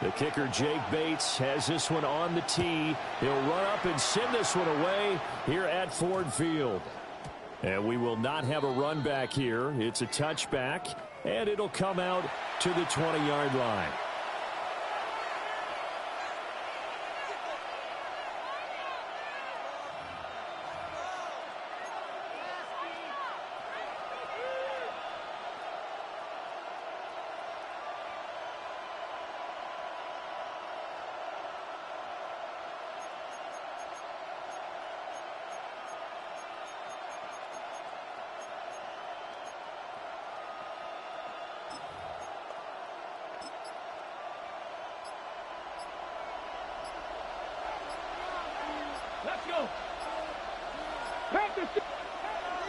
The kicker, Jake Bates, has this one on the tee. He'll run up and send this one away here at Ford Field. And we will not have a run back here. It's a touchback, and it'll come out to the 20-yard line.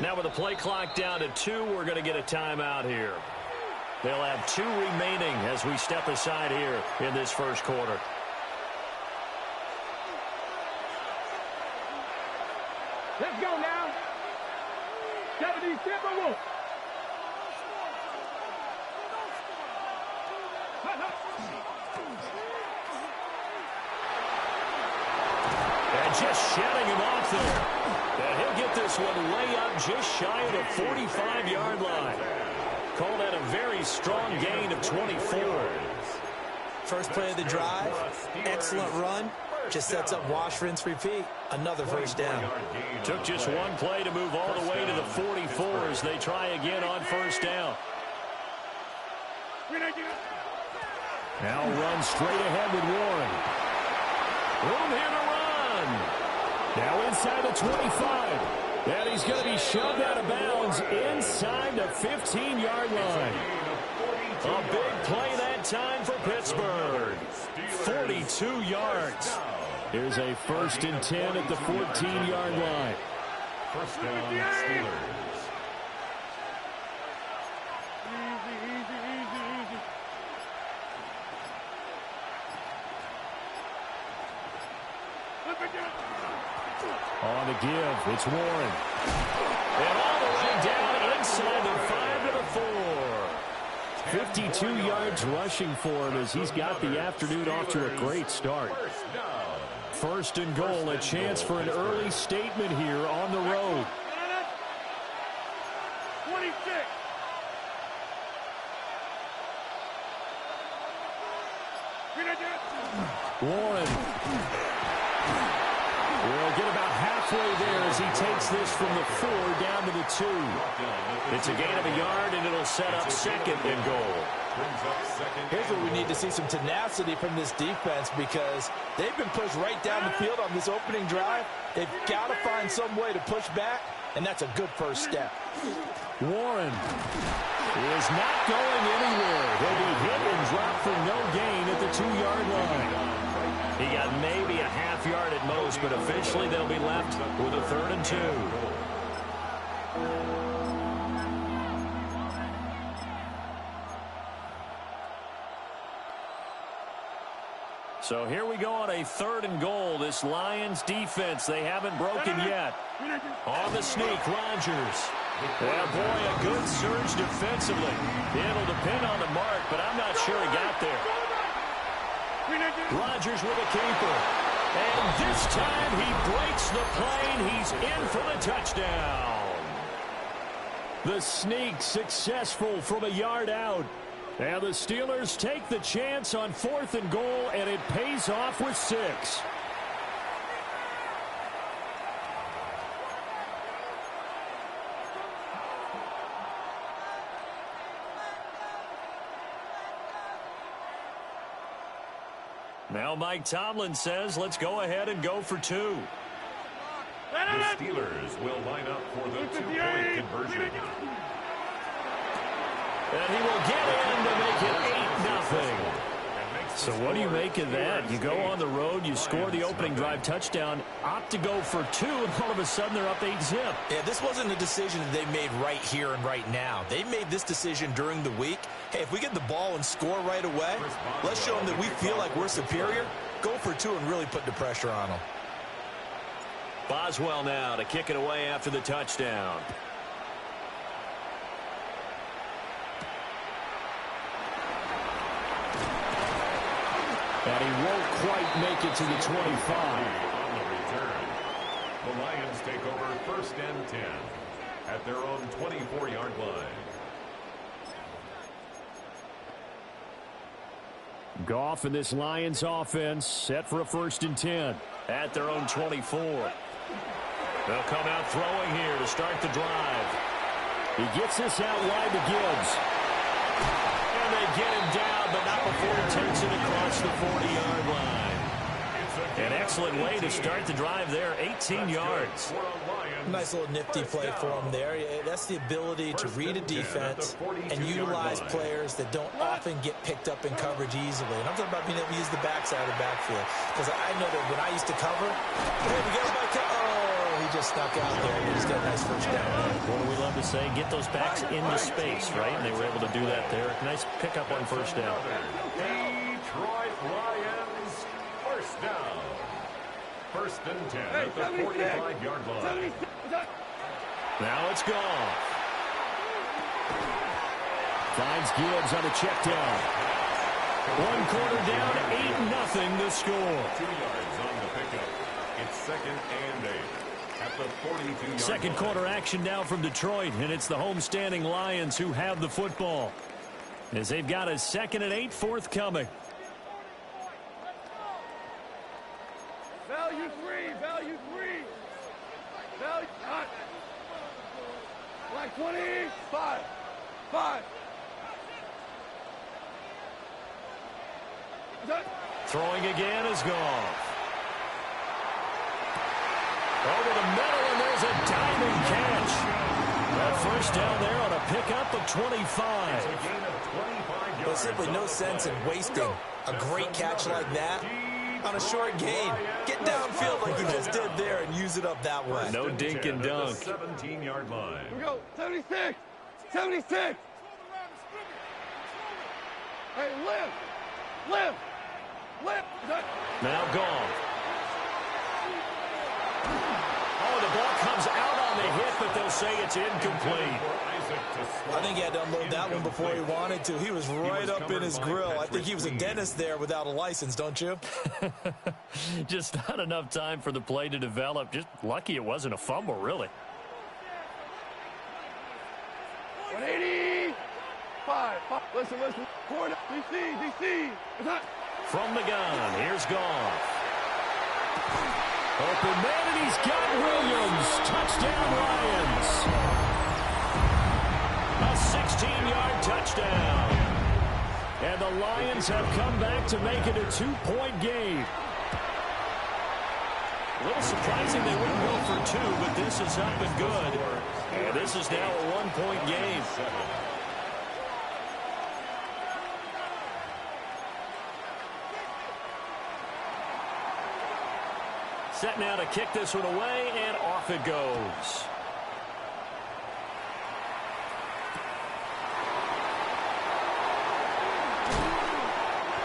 Now with the play clock down to 2, we're going to get a timeout here. They'll have 2 remaining as we step aside here in this first quarter. Let's go now. 77. And just shutting him off there. And he'll get this one way up just shy of the 45-yard line. Call that a very strong gain of 24. First play of the drive, excellent run. Just sets up wash, rinse, repeat. Another first down. Took just one play to move all the way to the 44 as they try again on first down. Now run straight ahead with Warren. Room here to run. Now inside the 25. And he's going to be shoved out of bounds inside the 15-yard line. A big play that time for Pittsburgh. 42 yards. Here's a 1st and 10 at the 14-yard line. First down, Steelers. On the give, it's Warren. And all the way down inside the 5 to the 4. 52 yards rushing for him as he's got the afternoon off to a great start. 1st and goal, a chance for an early statement here on the road. 26. Warren will get about halfway there as he takes this from the 4 down to the 2. It's a gain of a yard, and it'll set up 2nd and goal. Here's where we need to see some tenacity from this defense because they've been pushed right down the field on this opening drive. They've got to find some way to push back, and that's a good first step. Warren is not going anywhere. He'll be hit and dropped for no gain at the 2-yard line. He got maybe a half yard at most, but officially they'll be left with a 3rd and 2. So here we go on a 3rd and goal. This Lions defense, they haven't broken yet. On the sneak, Rodgers. Well, boy, a good surge defensively. It'll depend on the mark, but I'm not sure he got there. Rodgers with a keeper. And this time he breaks the plane. He's in for the touchdown. The sneak successful from a yard out. And the Steelers take the chance on 4th and goal, and it pays off with 6. Now Mike Tomlin says, let's go ahead and go for 2. The Steelers will line up for the 2-point conversion. And he will get in to make it 8-0. So what do you make of that? You go on the road, you score the opening drive touchdown, opt to go for 2, and all of a sudden they're up 8-0. Yeah, this wasn't a decision that they made right here and right now. They made this decision during the week. Hey, if we get the ball and score right away, let's show them that we feel like we're superior. Go for 2 and really put the pressure on them. Boswell now to kick it away after the touchdown. And he won't quite make it to the 25. On the return, the Lions take over 1st and 10 at their own 24-yard line. Goff and this Lions offense set for a 1st and 10 at their own 24. They'll come out throwing here to start the drive. He gets this out wide to Gibbs. And they get him down, but not before he takes it across the 40-yard line. An excellent way to start the drive there, 18 yards. Nice little nifty play for him there. That's the ability to read a defense and utilize players that don't often get picked up in coverage easily. And I'm talking about being able to use the backside of the backfield. Because I know that when I used to cover, hey, we got him back. Oh, he just snuck out there. He just got a nice first down there. What do we love to say? Get those backs into space, right? And they were able to do that there. Nice pickup on first down. Detroit Lions, 1st down. 1st and 10 at the 45-yard line. Now it's gone. Finds Gibbs on a check down. 1 quarter down, 8-0 the score. 2 yards on the pickup. It's 2nd and 8 at the 42-yard line. Second quarter action now from Detroit, and it's the homestanding Lions who have the football, as they've got a 2nd and 8 forthcoming. Value free, value free. Value hot. Like 25. 5. Throwing again is gone. Over the middle, and there's a diving catch. That first down there on a pickup of 25. There's simply no sense in wasting a great catch like that on a short gain. Get downfield like he just did there and use it up that way. No dink and dunk. 17-yard line. Here we go. 76. 76. Hey, lift. Lift. Lift. Now gone. Oh, the ball comes out on the hit, but they'll say it's incomplete. I think he had to unload that one before he wanted to. He was right up in his grill. I think he was a dentist there without a license, don't you? Just not enough time for the play to develop. Just lucky it wasn't a fumble, really. 185. Listen. Corner. DC. From the gun, here's Goff. Open man, and he's got Williams. Touchdown, Lions. A 16-yard touchdown. And the Lions have come back to make it a 2-point game. A little surprising they wouldn't go for 2, but this is up and good. And this is now a 1-point game. Set now to kick this one away, and off it goes.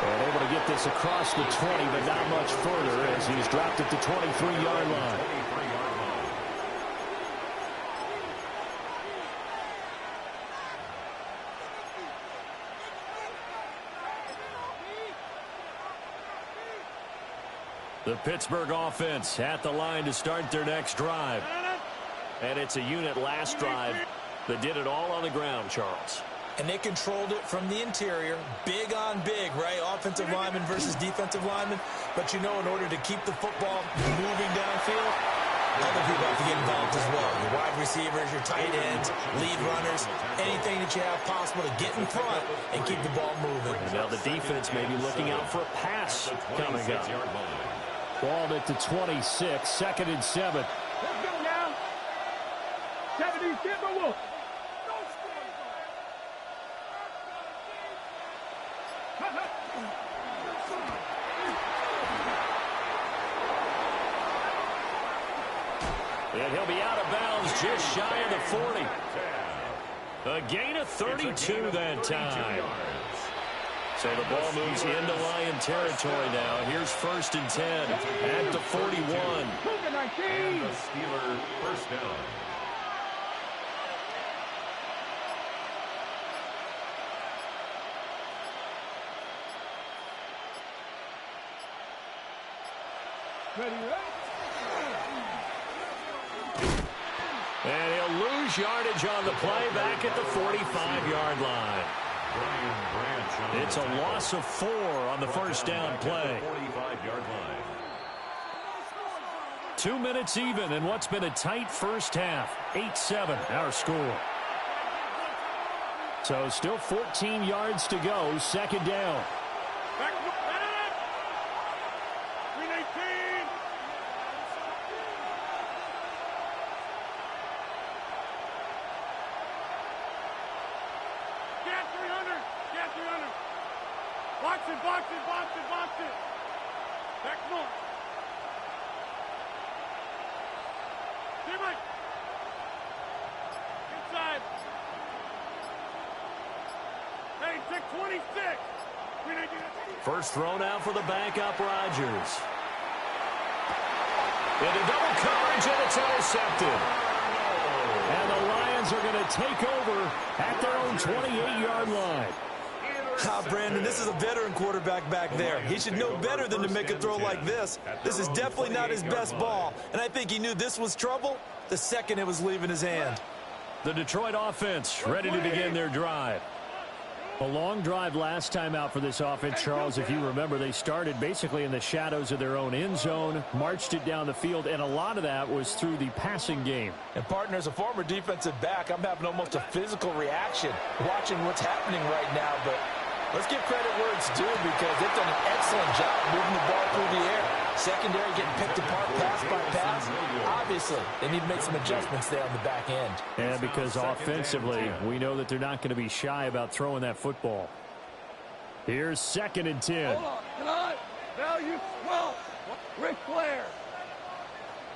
And able to get this across the 20, but not much further as he's dropped at the 23-yard line. The Pittsburgh offense at the line to start their next drive. And it's a unit last drive that did it all on the ground, Charles. And they controlled it from the interior. Big on big, right? Offensive lineman versus defensive lineman. But you know, in order to keep the football moving downfield, other people have to get involved as well. Your wide receivers, your tight ends, lead runners, anything that you have possible to get in front and keep the ball moving. And now the defense may be looking out for a pass coming up. Ball at the 26, 2nd and 7. Let's go now. 70, get the wolf. And he'll be out of bounds just shy of the 40. A gain of 32 that time. So the ball moves into Lion territory now. Here's 1st and 10 at the 41. And the Steelers 1st down. Ready, And he'll lose yardage on the play back at the 45-yard line. It's a loss of 4 on the first down play. 45-yard line. 2 minutes even in what's been a tight first half. 8-7 our score. So still 14 yards to go. Second down. Back, 319. Get 300. Get 300. Box it, box it, box it, box it. Back more. Team right. Inside. Hey, take 26. 319. First thrown out for the backup, Rodgers. Into double coverage, and it's intercepted. And the Lions are going to take over at their own 28-yard line. Brandon, this is a veteran quarterback back there. He should know better than to make a throw like this. This is definitely not his best ball, and I think he knew this was trouble the second it was leaving his hand. The Detroit offense ready to begin their drive. A long drive last time out for this offense, Charles. If you remember, they started basically in the shadows of their own end zone, marched it down the field, and a lot of that was through the passing game. And, partner, as a former defensive back, I'm having almost a physical reaction watching what's happening right now. But let's give credit where it's due because they've done an excellent job moving the ball through the air. Secondary getting picked apart pass by pass. Obviously, they need to make some adjustments there on the back end. And because offensively, we know that they're not going to be shy about throwing that football. Here's 2nd and 10. Hold on. Come on. Value 12. Ric Flair.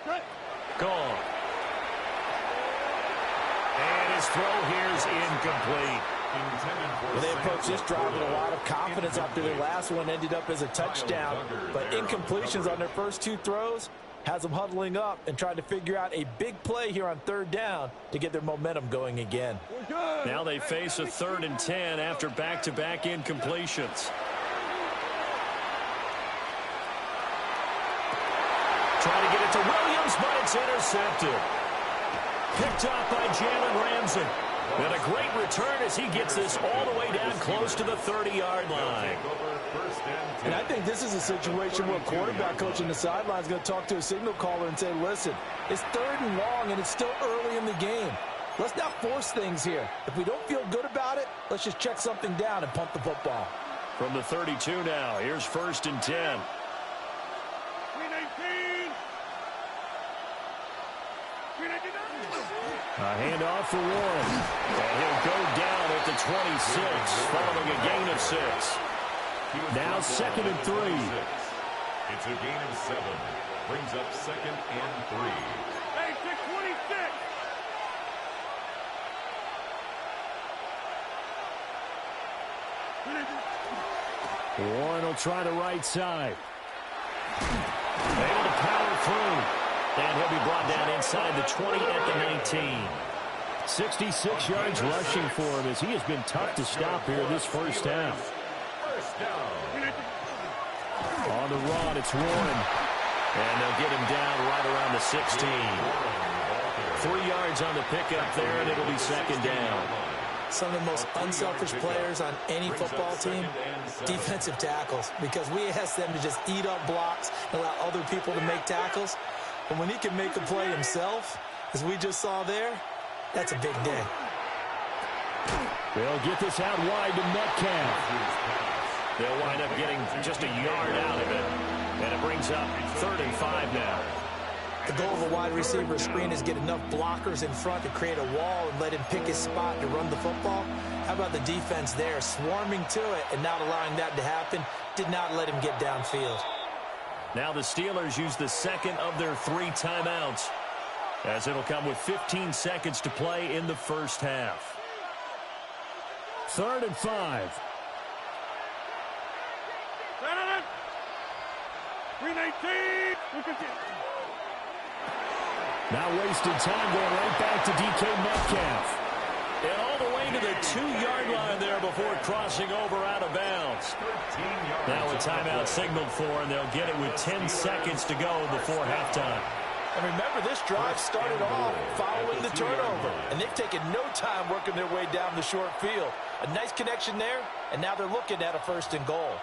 Good. Gone. And his throw here's incomplete. Well, they approached this drive with a lot of confidence after their last one ended up as a touchdown. But incompletions on their first 2 throws has them huddling up and trying to figure out a big play here on 3rd down to get their momentum going again. Now they face a 3rd and 10 after back-to-back incompletions. Trying to get it to Williams, but it's intercepted. Picked up by Jalen Ramsey. And a great return as he gets this all the way down close to the 30-yard line. And I think this is a situation where a quarterback coach in the sideline is going to talk to a signal caller and say, listen, it's 3rd and long and it's still early in the game. Let's not force things here. If we don't feel good about it, let's just check something down and punt the football. From the 32 now, here's 1st and 10. 319. 319. A handoff for Warren. And he'll go down at the 26, following a gain of 6. Now 2nd and 3. It's a gain of 7. Brings up 2nd and 3. Hey, 626. Warren will try the right side. Able to power through. And he'll be brought down inside the 20 at the 19. 66 yards rushing for him as he has been tough to stop here this first half. On the run, it's Warren. And they'll get him down right around the 16. 3 yards on the pickup there, and it'll be 2nd down. Some of the most unselfish players on any football team, defensive tackles, because we ask them to just eat up blocks and allow other people to make tackles. And when he can make a play himself, as we just saw there, that's a big day. They'll get this out wide to Metcalf. They'll wind up getting just a yard out of it. And it brings up 3rd and 5 now. The goal of a wide receiver screen is get enough blockers in front to create a wall and let him pick his spot to run the football. How about the defense there, swarming to it and not allowing that to happen? Did not let him get downfield. Now the Steelers use the 2nd of their 3 timeouts, as it'll come with 15 seconds to play in the first half. 3rd and 5. 319. Now wasted time going right back to DK Metcalf. And all the way to the 2-yard line there before crossing over out of bounds. Now a timeout signaled for, and they'll get it with 10 seconds to go before halftime. And remember, this drive started off following the turnover, and they've taken no time working their way down the short field. A nice connection there, and now they're looking at a 1st and goal.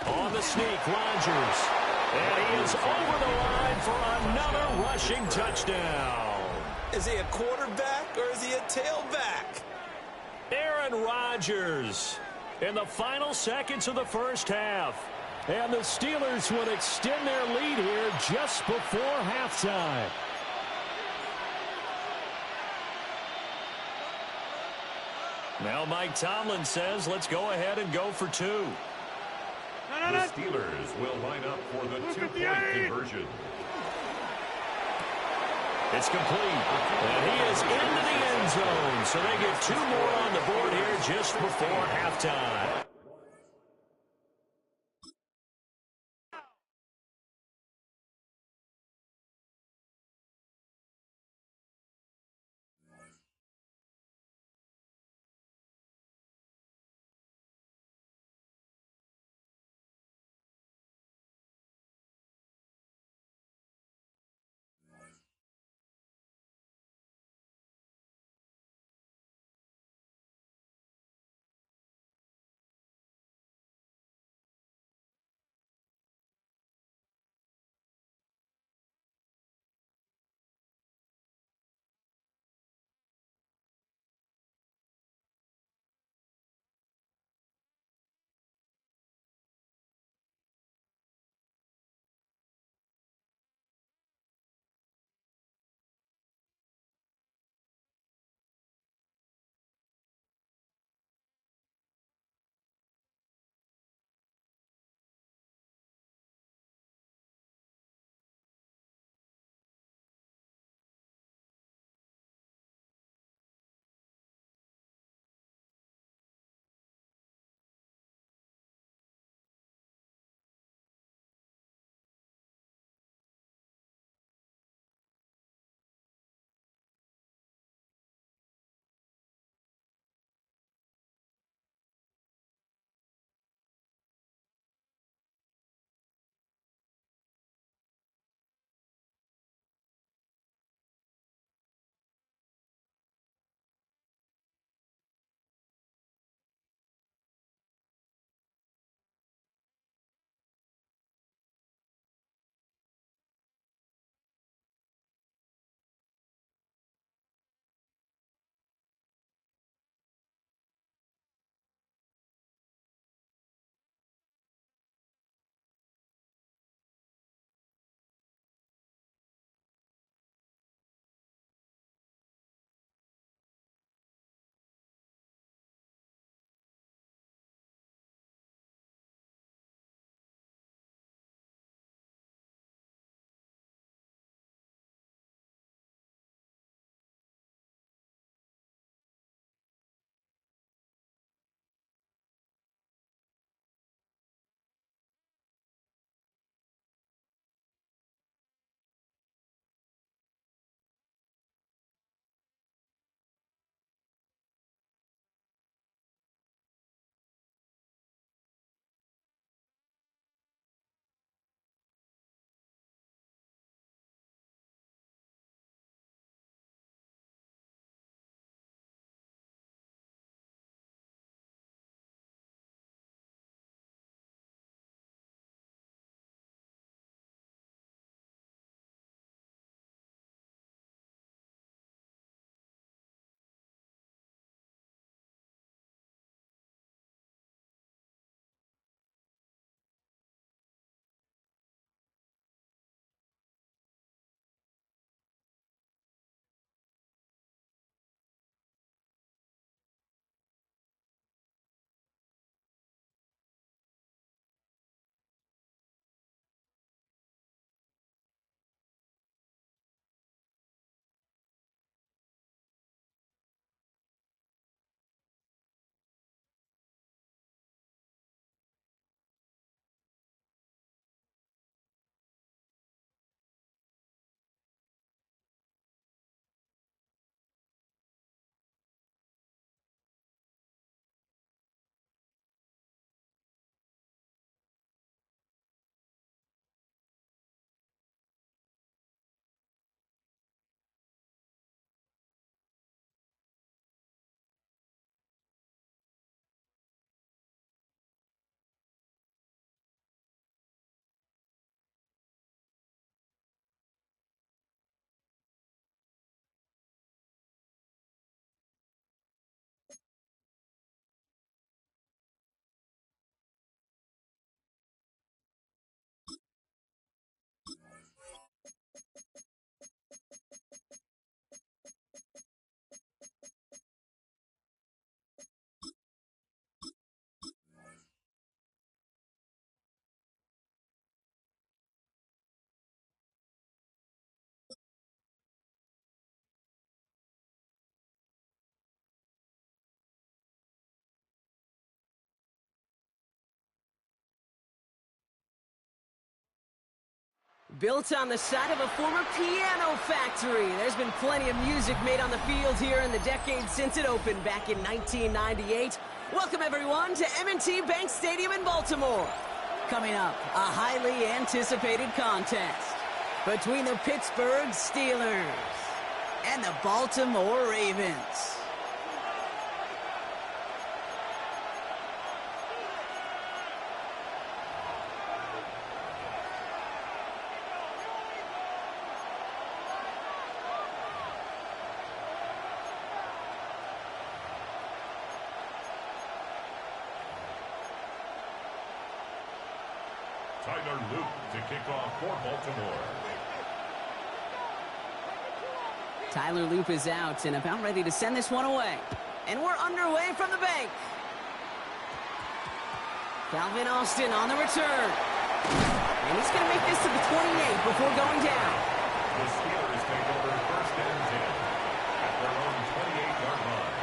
On the sneak, Rodgers. And he is over the line for another rushing touchdown. Is he a quarterback or is he a tailback? Aaron Rodgers in the final seconds of the first half. And the Steelers will extend their lead here just before halftime. Now Mike Tomlin says, let's go ahead and go for 2. The Steelers will line up for the 2-point conversion. It's complete. And he is into the end zone. So they get 2 more on the board here just before halftime. Built on the side of a former piano factory, there's been plenty of music made on the field here in the decade since it opened back in 1998. Welcome, everyone, to M&T Bank Stadium in Baltimore. Coming up, a highly anticipated contest between the Pittsburgh Steelers and the Baltimore Ravens. Tyler Luke to kick off for Baltimore. Tyler Loop is out and about ready to send this one away. And we're underway from the bank. Calvin Austin on the return. And he's going to make this to the 28 before going down. The Steelers take over first and 10 at their own 28-yard line.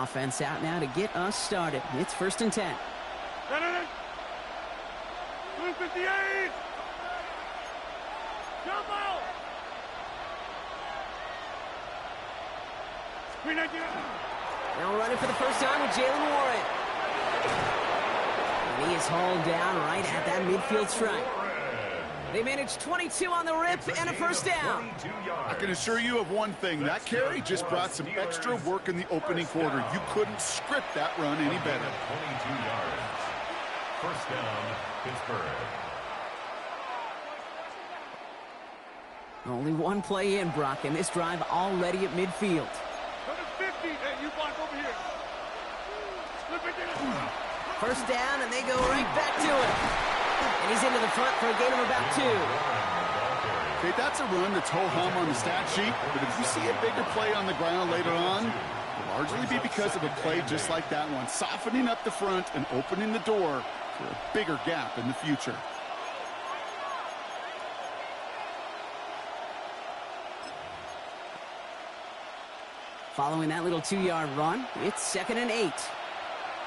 Offense out now to get us started. It's first and 10. 258! Jump out! Now running for the first time with Jalen Warren. And he is hauled down right at that midfield stripe. They managed 22 on the rip and a first down. I can assure you of one thing. That carry just brought some extra work in the opening quarter. You couldn't script that run any better. 22 yards. First down, Pittsburgh. Only one play in, Brock, and this drive already at midfield. Go to 50. Hey, you block over here. Slip it in. First down, and they go right back to it. And he's into the front for a gain of about 2. Okay, that's a run that's ho-hum on the stat sheet, but if you see a bigger play on the ground later on, it'll largely be because of a play just like that one, softening up the front and opening the door for a bigger gap in the future. Following that little 2-yard run, it's second and 8.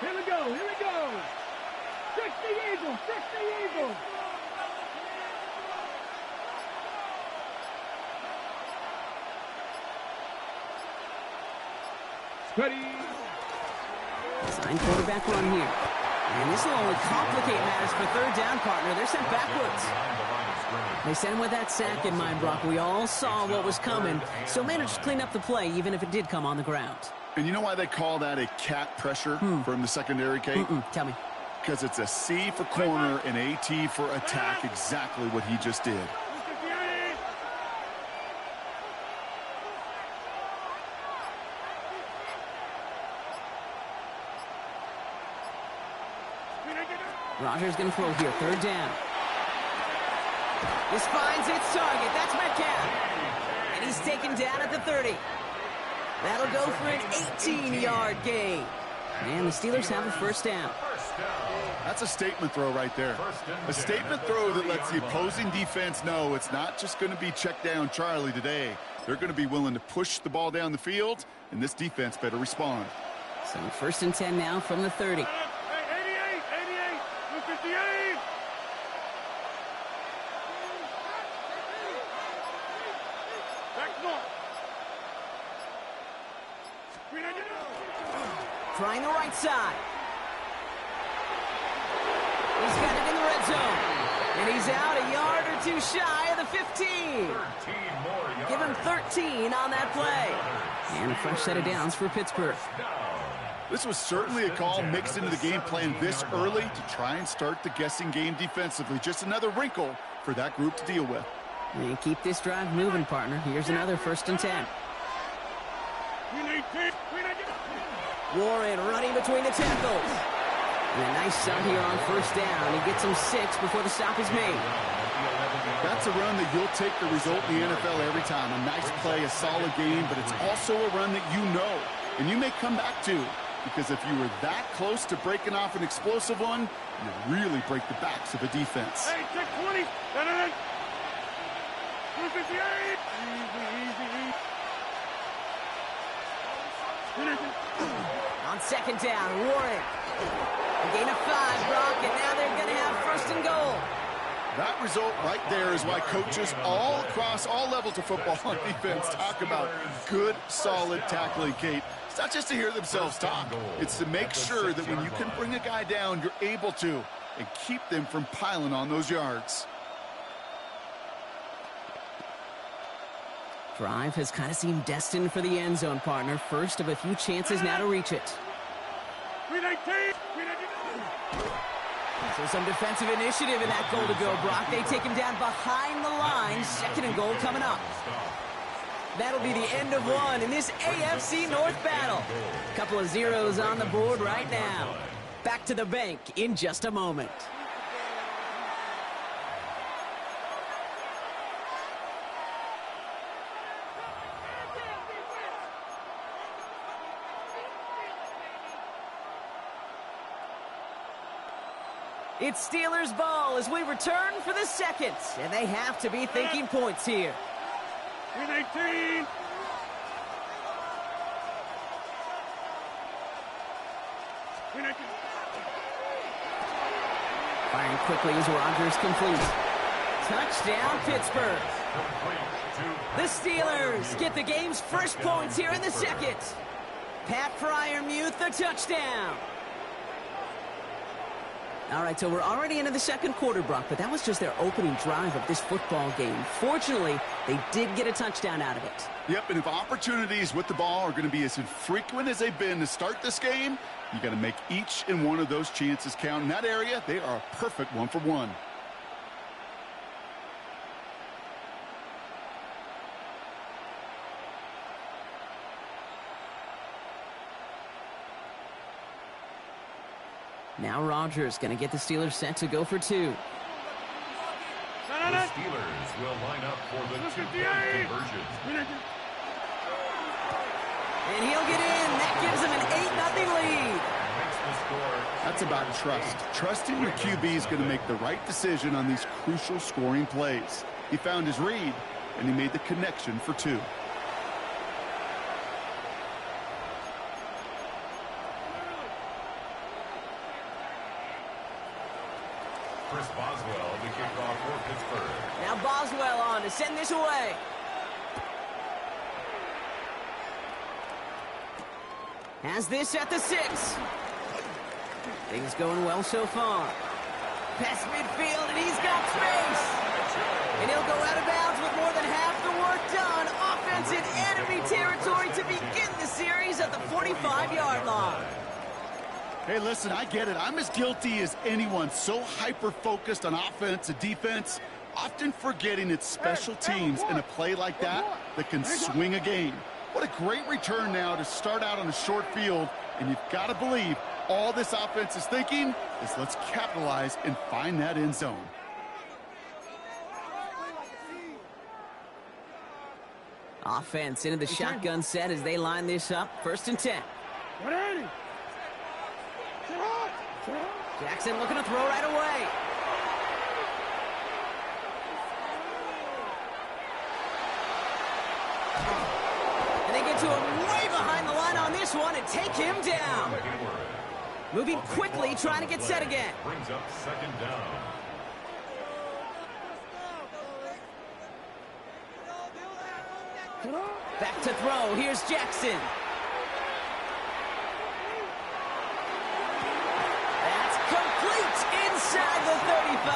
Here we go. Here we go. 60 Eagles. 60 Eagles. Ready. Design quarterback run here. And this will only complicate matters for third down, partner. They're sent backwards. They sent him with that sack in mind, Brock. We all saw what was coming, so managed to clean up the play, even if it did come on the ground. And you know why they call that a cat pressure from the secondary, Kate? Tell me. Because it's a C for corner and a T for attack, exactly what he just did. Rodgers going to throw here, third down. This finds its target. That's Metcalf. And he's taken down at the 30. That'll go for an 18-yard gain. And the Steelers have a first down. That's a statement throw right there. A statement throw that lets the opposing defense know it's not just going to be check down Charlie today. They're going to be willing to push the ball down the field, and this defense better respond. So first and 10 now from the 30. 88, 258. Back north. Trying the right side. He's got it in the red zone. And he's out a yard or two shy of the 15. Give him 13 on that play. And a fresh set of downs for Pittsburgh. This was certainly a call mixed into the game plan this early to try and start the guessing game defensively. Just another wrinkle for that group to deal with. And keep this drive moving, partner. Here's another first and 10. Warren running between the tackles. And a nice start here on first down. He gets him 6 before the stop is made. That's a run that you'll take the result in the NFL every time. A nice play, a solid game, but it's also a run that you know and you may come back to, because if you were that close to breaking off an explosive one, you really break the backs of a defense. Hey, check 20. 258. Easy. On second down, Warren. A gain of 5, Brock, and now they're going to have first and goal. That result right there is why coaches all across all levels of football on defense talk about good, solid tackling, Kate. It's not just to hear themselves talk. It's to make sure that when you can bring a guy down, you're able to, and keep them from piling on those yards. Drive has kind of seemed destined for the end zone, partner. First of a few chances now to reach it. So some defensive initiative in that goal to go, Brock. They take him down behind the line. Second and goal coming up. That'll be the end of one in this AFC North battle. A couple of zeros on the board right now. Back to the bank in just a moment. It's Steelers ball as we return for the second. And they have to be thinking points here. Win 18. Win 18. Firing quickly as Rodgers completes. Touchdown, Pittsburgh. The Steelers get the game's first points here in the second. Pat Fryermuth, the touchdown. All right, so we're already into the second quarter, Brock, but that was just their opening drive of this football game. Fortunately, they did get a touchdown out of it. Yep, and if opportunities with the ball are going to be as infrequent as they've been to start this game, you got to make each and one of those chances count. In that area, they are a perfect 1-for-1. Now Rodgers going to get the Steelers set to go for 2. The Steelers will line up for the 2-point conversion. And he'll get in. That gives him an 8-0 lead. That's about trust. Trusting your QB is going to make the right decision on these crucial scoring plays. He found his read, and he made the connection for 2. Chris Boswell, the kickoff for Pittsburgh. Now Boswell on to send this away. Has this at the 6. Things going well so far. Past midfield, and he's got space. And he'll go out of bounds with more than half the work done. Offense in enemy territory to begin the series at the 45-yard line. Hey, listen, I get it. I'm as guilty as anyone. So hyper-focused on offense and defense, often forgetting it's special teams in a play like that can swing a game. What a great return now to start out on a short field, and you've got to believe all this offense is thinking is let's capitalize and find that end zone. Offense into the shotgun set as they line this up. 1st and 10. Jackson looking to throw right away. And they get to him way behind the line on this one and take him down. Moving quickly, trying to get set again. Brings up 2nd down. Back to throw. Here's Jackson. That's complete inside the 35.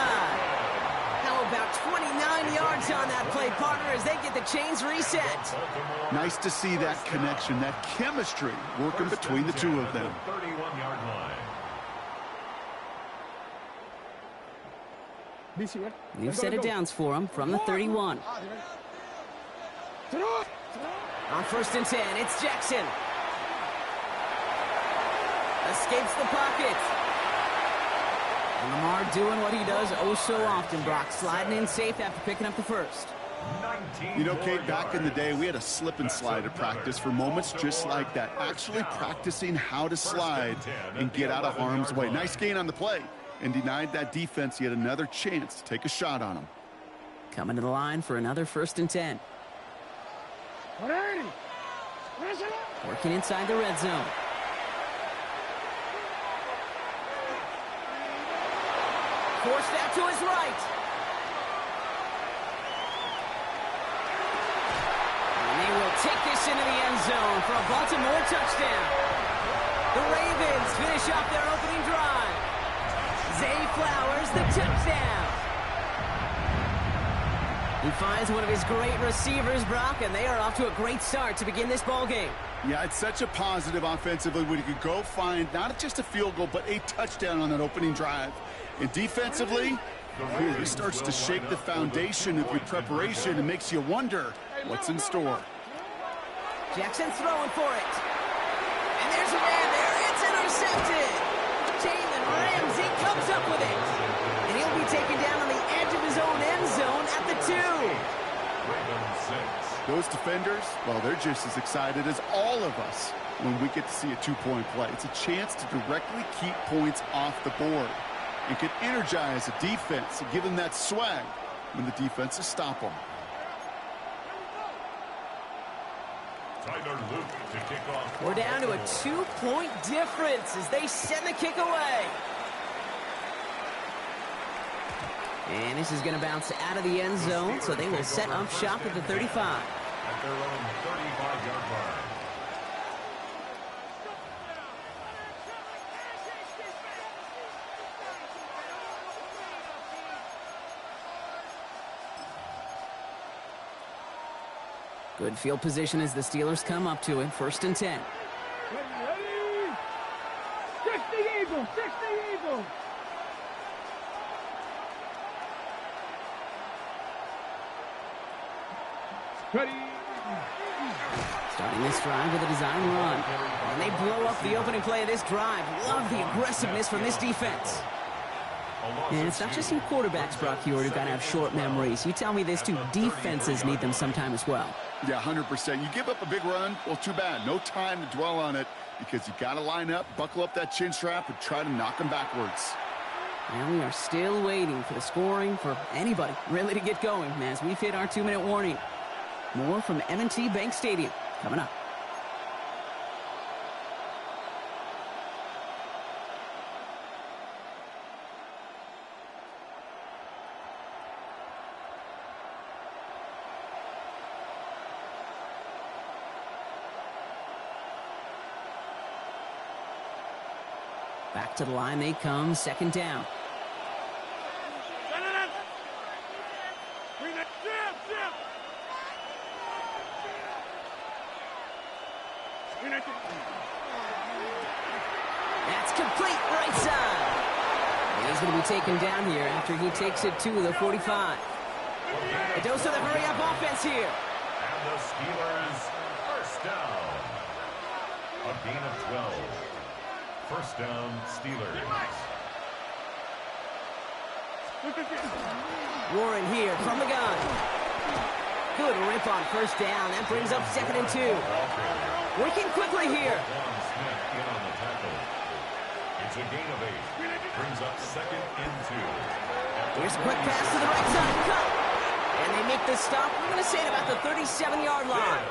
How about 29 yards on that play, partner, as they get the chains reset. Nice to see that connection, that chemistry working between the two of them. 31-yard line. New set of downs for him from the 31. On 1st and 10, it's Jackson. Escapes the pocket. And Lamar doing what he does oh so often, Brock. Sliding in safe after picking up the 1st. You know, Kate, back in the day, we had a slip and slide at practice for moments just like that. Actually practicing how to slide and get out of harm's way. Nice gain on the play, and denied that defense yet another chance to take a shot on him. Coming to the line for another 1st and 10. Working inside the red zone. Forced out to his right. And they will take this into the end zone for a Baltimore touchdown. The Ravens finish off their opening drive. Zay Flowers, the touchdown. He finds one of his great receivers, Brock, and they are off to a great start to begin this ball game. Yeah, it's such a positive offensively when you could go find not just a field goal, but a touchdown on that opening drive. And defensively, he starts to shake the foundation of your preparation and makes you wonder what's in store. Jackson throwing for it. And there's a man there. It's intercepted. Jalen Ramsey comes up with it. And he'll be taken down on the edge of his own end zone at the 2. Those defenders, well, they're just as excited as all of us when we get to see a two-point play. It's a chance to directly keep points off the board. It can energize a defense and give them that swag when the defenses stop them. We're down to a 2-point difference as they send the kick away. And this is going to bounce out of the end zone, so they will set up shop at the 35. At their own 35-yard line. Good field position as the Steelers come up to it. 1st and 10. Ready? 60 Eagles! 60 Eagles! Ready? Starting this drive with a design run. And they blow up the opening play of this drive. Love the aggressiveness from this defense. And it's not just some quarterbacks, Brock, who've got to have short memories. You tell me this too, defenses need them sometime as well. Yeah, 100%. You give up a big run, well, too bad. No time to dwell on it because you got to line up, buckle up that chin strap, and try to knock them backwards. And we are still waiting for the scoring for anybody really to get going as we've hit our 2-minute warning. More from M&T Bank Stadium coming up. Back to the line they come, 2nd down. That's complete right side. And he's going to be taken down here after he takes it to the 45. A dose of the hurry-up offense here. And the Steelers, 1st down. A gain of 12. 1st down, Steelers. Warren here from the gun. Good rip on 1st down. That brings up 2nd and 2. Working quickly here. Smith in on the tackle. It's a gain of 8. Brings up 2nd and 2. Here's a quick pass to the right side. Cut. And they make this stop. We're going to say it about the 37-yard line.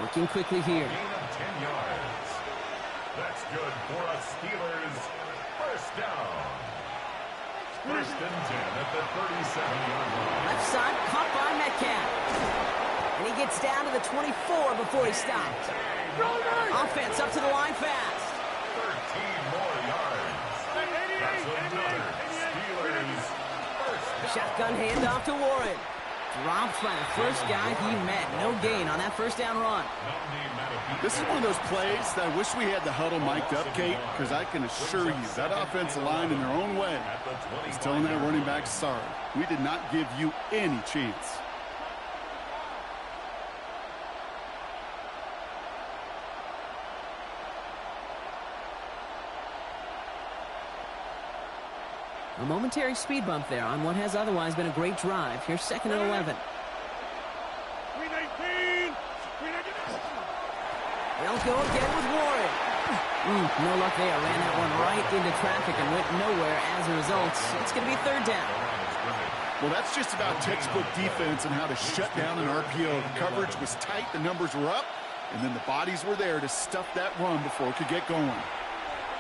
Working quickly here. Gain of 10 yards. That's good for a Steelers 1st down. 1st and 10 at the 37-yard line. Left side caught by Metcalf. And he gets down to the 24 before he stops. Offense up to the line fast. 13 more yards. That's another Steelers 1st down. Shotgun handoff to Warren. Dropped by the first guy he met. No gain on that 1st down run. This is one of those plays that I wish we had the huddle mic'd up, Kate, because I can assure you that offensive line in their own way is telling that running back, sorry, we did not give you any chance. A momentary speed bump there on what has otherwise been a great drive. Here's 2nd and 11. They'll go again with Warren. No luck there. Ran that one right into traffic and went nowhere as a result. It's going to be 3rd down. Well, that's just about textbook defense and how to shut down an RPO. The coverage was tight, the numbers were up, and then the bodies were there to stuff that run before it could get going.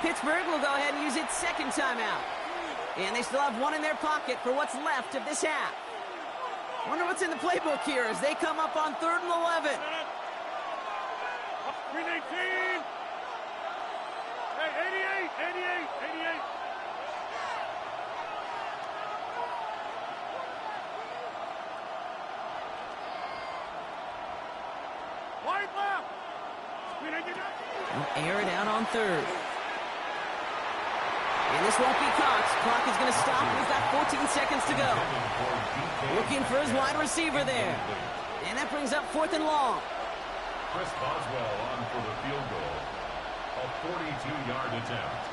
Pittsburgh will go ahead and use its 2nd timeout. And they still have one in their pocket for what's left of this half. Wonder what's in the playbook here as they come up on 3rd and 11. Green 18. Hey, 88. Wide left. Green 89. They'll air it out on 3rd. And this won't be caught. Clock is going to stop. He's got 14 seconds to go. Looking for his wide receiver there. And that brings up 4th and long. Chris Boswell on for the field goal. A 42-yard attempt.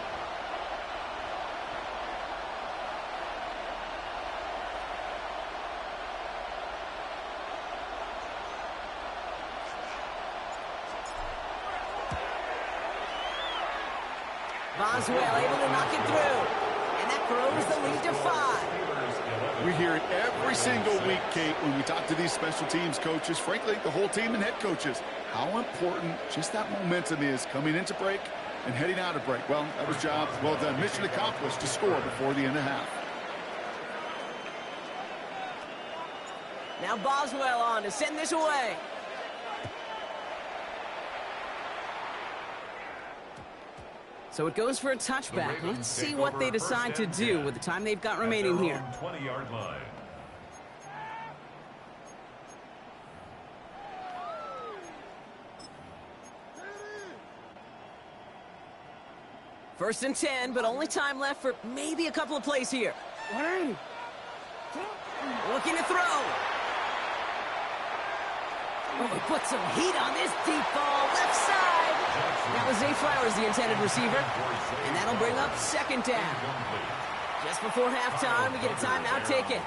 Boswell able to knock it through. And that grows the lead to 5. We hear it every single week, Kate, when we talk to these special teams coaches, frankly, the whole team and head coaches, how important just that momentum is coming into break and heading out of break. Well, that was job well done. Mission accomplished to score before the end of half. Now Boswell on to send this away. So it goes for a touchback. Let's see what they decide to do with the time they've got remaining here. 20-yard line. First and 10, but only time left for maybe a couple of plays here. Looking to throw. Oh, he put some heat on this deep ball, left side. That was Zay Flowers, the intended receiver, and that'll bring up 2nd down. Just before halftime, we get a timeout taken.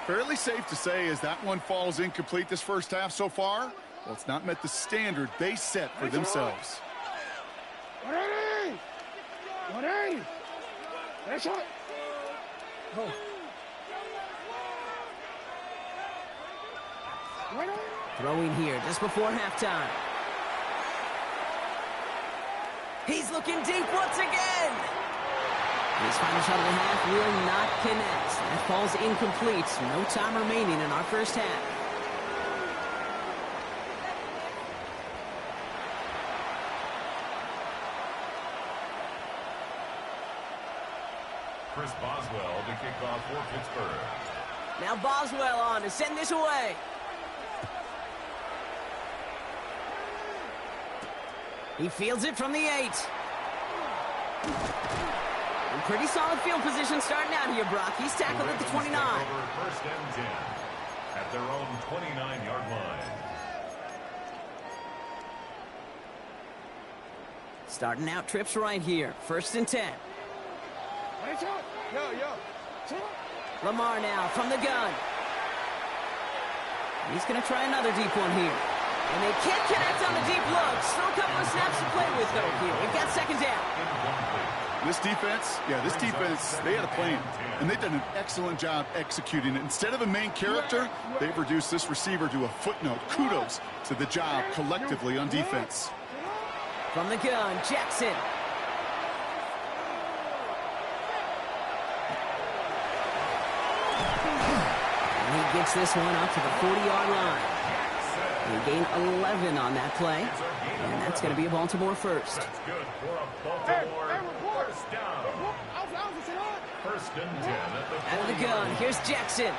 Fairly safe to say as that one falls incomplete this first half so far, well, it's not met the standard they set for themselves. 180. That's it. Go. Throwing here just before halftime. He's looking deep once again. His final shot of the half will not connect. That falls incomplete. No time remaining in our first half. Chris Boswell to kick off for Pittsburgh. Now Boswell on to send this away. He fields it from the 8. And pretty solid field position starting out here, Brock. He's tackled at the 29. First and 10 at their own 29-yard line. Starting out trips right here. First and 10. Lamar now from the gun. He's going to try another deep one here. And they can't connect on the deep look. Still a couple of snaps to play with, though, here. We've got 2nd down. This defense, they had a plan, and they've done an excellent job executing it. Instead of a main character, they've reduced this receiver to a footnote. Kudos to the job collectively on defense. From the gun, Jackson. And he gets this one up to the 40-yard line. He gained 11 on that play, and that's going to be a Baltimore first. That's good for a Baltimore first down. First and 10 at the 40. Out of the gun, here's Jackson.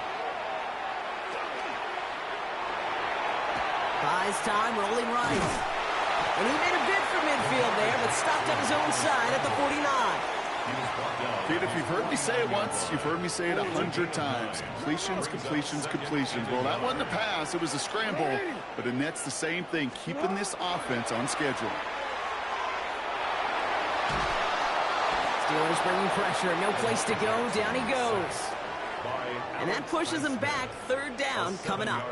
Buys time, rolling right. And he made a bid for midfield there, but stopped on his own side at the 49. Kid, if you've heard me say it once, you've heard me say it 100 times. Completions. Well, that wasn't a pass. It was a scramble. But Annette's the same thing, keeping this offense on schedule. Steelers bringing pressure. No place to go. Down he goes. And that pushes him back. 3rd down coming up.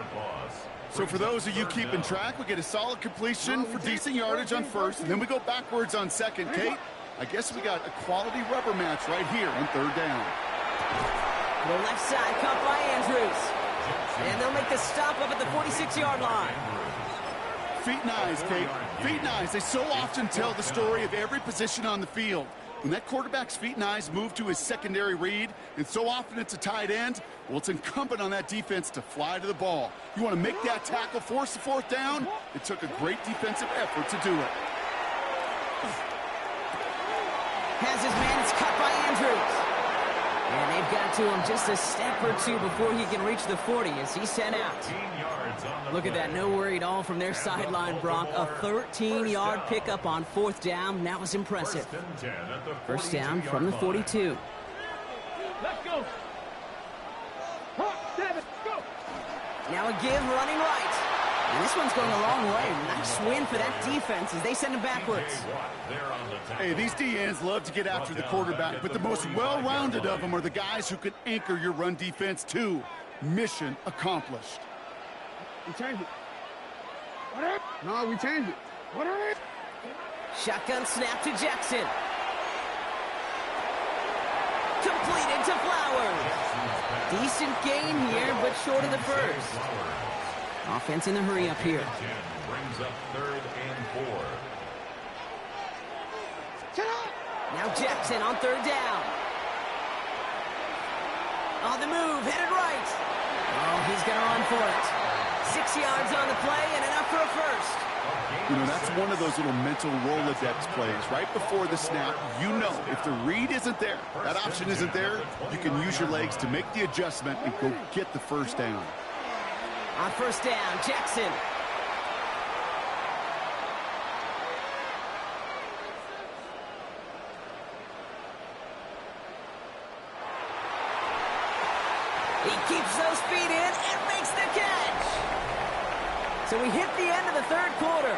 So for those of you keeping track, we get a solid completion for decent yardage on 1st, and then we go backwards on 2nd. Kate, I guess we got a quality rubber match right here on 3rd down. The left side caught by Andrews. And they'll make the stop up at the 46-yard line. Feet and eyes, Kate. Feet and eyes. They so often tell the story of every position on the field. When that quarterback's feet and eyes move to his secondary read, and so often it's a tight end, well, it's incumbent on that defense to fly to the ball. You want to make that tackle, force the fourth down? It took a great defensive effort to do it. Has his man, it's cut by Andrews. And they've got to him just a step or two before he can reach the 40 as he's sent out. Look at that, no worry at all from their sideline, Brock. A 13-yard pickup on fourth down. That was impressive. First down from the 42. Let's go. Go. Now a give running right. And this one's going a long way. Nice win for that defense as they send him backwards. Hey, these DNs love to get after the quarterback, but the most well-rounded of them are the guys who can anchor your run defense too. Mission accomplished. We changed it. No, we changed it. Shotgun snap to Jackson. Completed to Flowers. Decent gain here, but short of the first. Offense in the hurry up here. Brings up 3rd and 4. Now Jackson on third down. On the move, headed right. Oh, he's going to run for it. 6 yards on the play and enough for a first. You know, that's one of those little mental Rolodex plays. Right before the snap, you know if the read isn't there, that option isn't there, you can use your legs to make the adjustment and go get the first down. On first down, Jackson. He keeps those feet in and makes the catch. So we hit the end of the third quarter.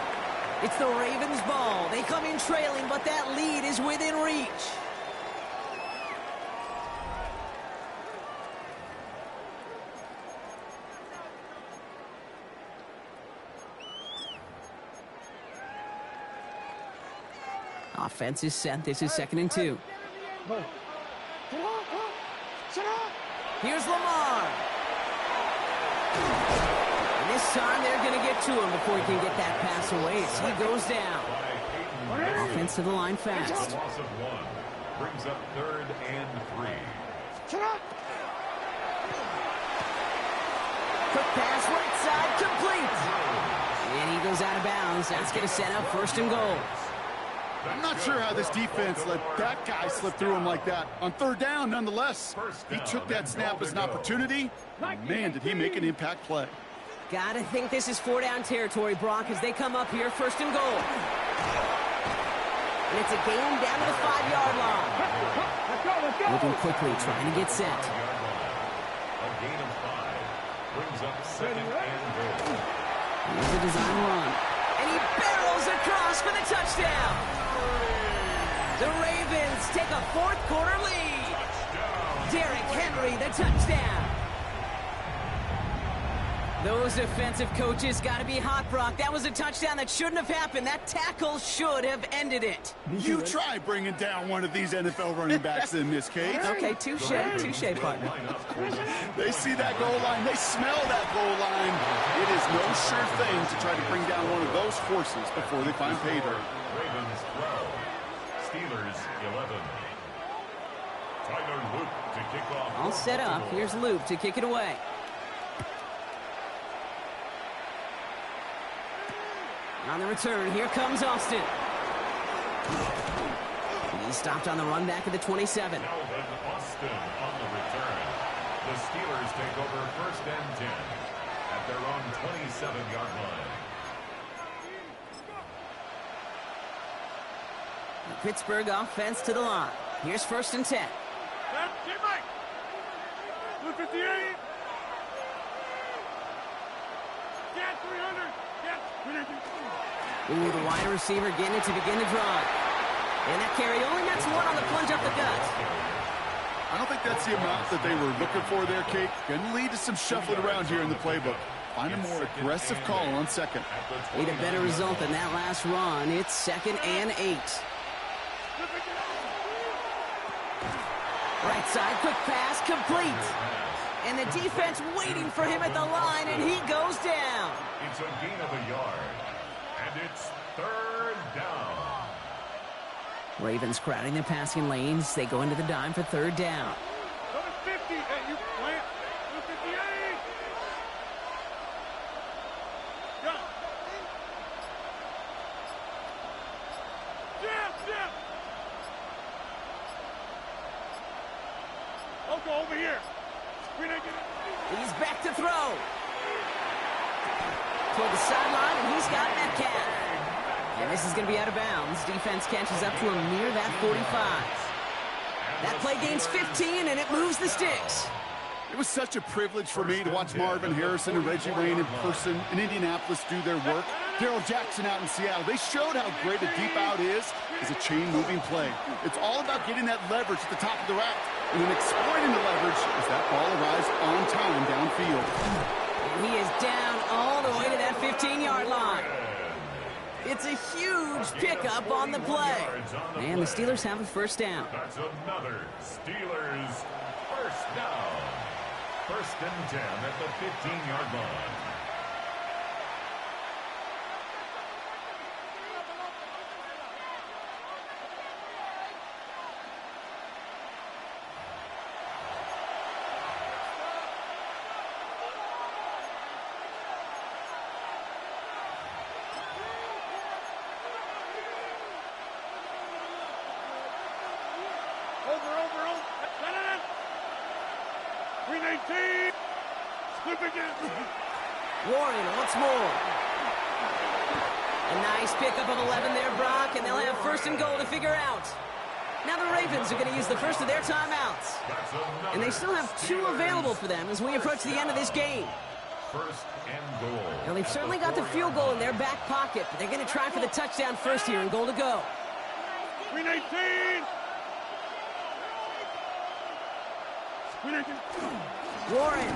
It's the Ravens' ball. They come in trailing, but that lead is within reach. Offense is set. This is 2nd and 2. Here's Lamar. And this time they're going to get to him before he can get that pass away as he goes down. Offense to the line fast. Loss of 1 brings up 3rd and 3. Quick pass right side, complete. And he goes out of bounds. That's going to set up 1st and goal. I'm not sure how this defense let that guy slip through him like that. On third down, nonetheless, he took that snap as an opportunity. And man, did he make an impact play. Gotta think this is 4-down territory, Brock, as they come up here, 1st and goal. And it's a gain down to the 5-yard line. Let's go. Moving quickly, trying to get set. A gain of 5 brings up 2nd and goal. Here's a design run. And he barrels across for the touchdown. The Ravens take a 4th quarter lead. Derrick Henry, the touchdown. Those defensive coaches got to be hot, Brock. That was a touchdown that shouldn't have happened. That tackle should have ended it. You try bringing down one of these NFL running backs in this case. Okay, touche, partner. They see that goal line. They smell that goal line. It is no sure thing to try to bring down one of those horses before they find pay dirt. Ravens 12. Steelers 11. Tyler Luke to kick off. All set up. Here's Luke to kick it away. On the return, here comes Austin. He's stopped on the run back at the 27. Calvin Austin on the return. The Steelers take over 1st and 10 at their own 27-yard line. The Pittsburgh offense to the line. Here's 1st and 10. Get right. Blue 58. Get 300. Get 300. Ooh, the wide receiver getting it to begin the drive. And that carry only nets 1 on the plunge up the gut. I don't think that's the amount that they were looking for there, Kate. Going to lead to some shuffling around here in the playbook. Find a more aggressive call on 2nd. Need a better result than that last run. It's 2nd and 8. Right side, quick pass, complete. And the defense waiting for him at the line, and he goes down. It's a gain of a yard. And it's 3rd down. Ravens crowding their passing lanes. They go into the dime for third down. Number 50. Hey, you plant. Number 58. Go. Jim. Go over here. He's back to throw. Toward the sideline, and he's got Metcalf. And this is going to be out of bounds. Defense catches up to him near that 45. That play gains 15, and it moves the sticks. It was such a privilege for me to watch Marvin Harrison and Reggie Wayne in person in Indianapolis do their work. Darrell Jackson out in Seattle. They showed how great a deep out is as a chain-moving play. It's all about getting that leverage at the top of the route and then exploiting the leverage as that ball arrives on time downfield. And he is down all the way to that 15-yard line. It's a huge pickup on the play. And the Steelers have a first down. That's another Steelers first down. First and 10 at the 15-yard line. Warren once more. A nice pickup of 11 there, Brock, and they'll have first and goal to figure out. Now the Ravens are going to use the first of their timeouts. And they still have 2 available for them as we approach the end of this game. First and goal. Now they've certainly got the field goal in their back pocket, but they're going to try for the touchdown first here and goal to go. 319. Warren.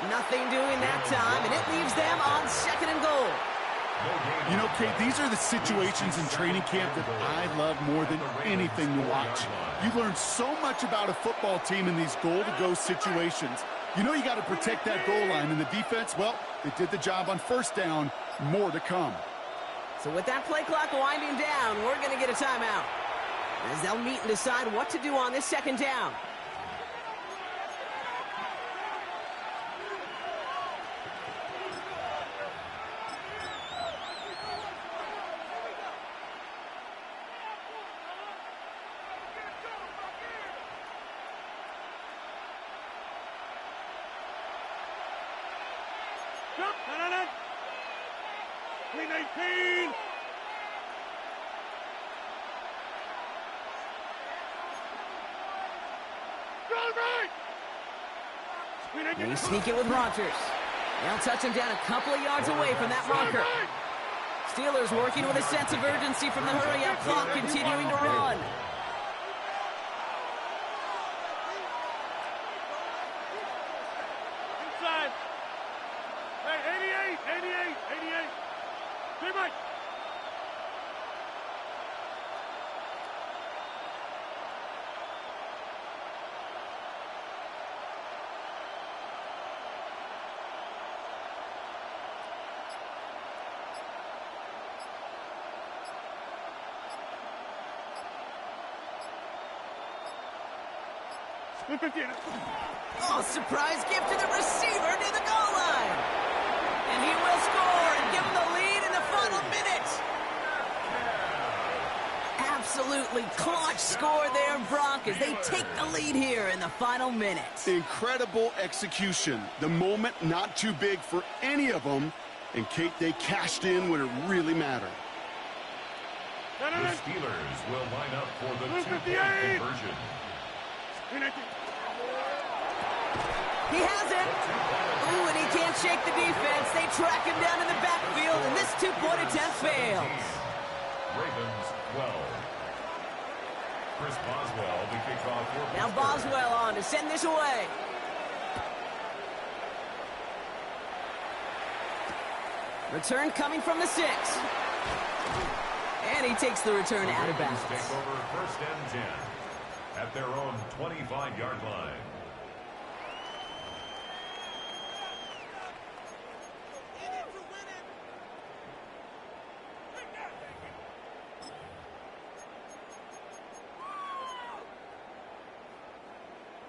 Nothing doing that time, and it leaves them on second and goal. You know, Kate, these are the situations in training camp that I love more than anything to watch. You learn so much about a football team in these goal-to-go situations. You know you got to protect that goal line, and the defense, well, they did the job on first down. More to come. So with that play clock winding down, we're going to get a timeout as they'll meet and decide what to do on this second down. Jump. 319. They sneak it with Rodgers. They'll touch him down a couple of yards away from that marker. Steelers working with a sense of urgency from the hurry-up clock, continuing to run. Inside. Hey, 88. Three Mike. Oh, surprise gift to the receiver near the goal line. And he will score and give him the lead in the final minute. Absolutely clutch score there, Brock, as they take the lead here in the final minute. Incredible execution. The moment not too big for any of them. And, Kate, they cashed in when it really mattered. The Steelers will line up for the 2-point conversion. He has it. Ooh, and he can't shake the defense. They track him down in the backfield, and this 2-point attempt fails. Ravens 12. Chris Boswell to kick off for Now Boswell on to send this away. Return coming from the 6. And he takes the return out of bounds. Take over first and 10 at their own 25-yard line.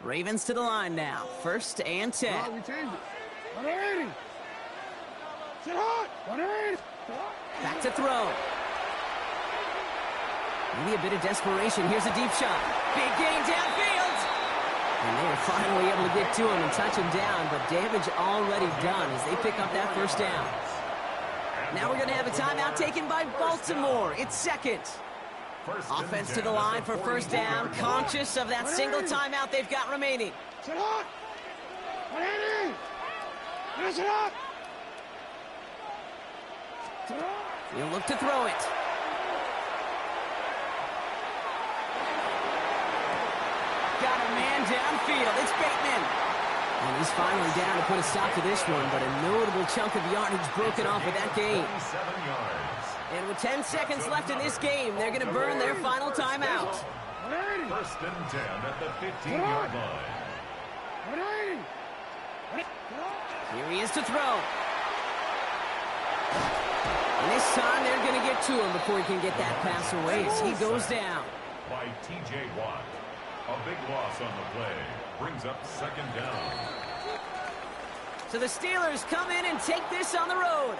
Ravens to the line now. 1st and 10. Oh, we changed it. 180. Sit hot. 180. Back to throw. Maybe a bit of desperation. Here's a deep shot. Big gain downfield. And they are finally able to get to him and touch him down, but damage already done as they pick up that 1st down. Now we're going to have a timeout taken by Baltimore. It's 2nd. Offense to the line for 1st down, conscious of that single timeout they've got remaining. Sit hot. 180. Finish it up. He'll look to throw it. Got a man downfield. It's Bateman. And he's finally down to put a stop to this one, but a notable chunk of yardage broken off with that gain. 7 yards. And with 10 seconds left in this game, they're going to burn their final timeout. 1st and 10 at the 15-yard line. 180. Here he is to throw. And this time they're going to get to him before he can get that pass away as he goes down. By T.J. Watt. A big loss on the play. Brings up 2nd down. So the Steelers come in and take this on the road.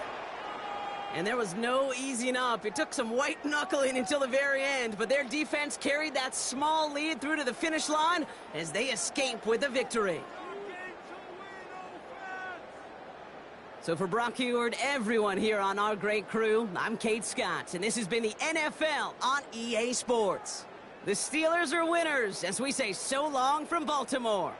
And there was no easing up. It took some white knuckling until the very end, but their defense carried that small lead through to the finish line as they escape with the victory. So for Brock Heward, everyone here on our great crew, I'm Kate Scott, and this has been the NFL on EA Sports. The Steelers are winners as we say so long from Baltimore.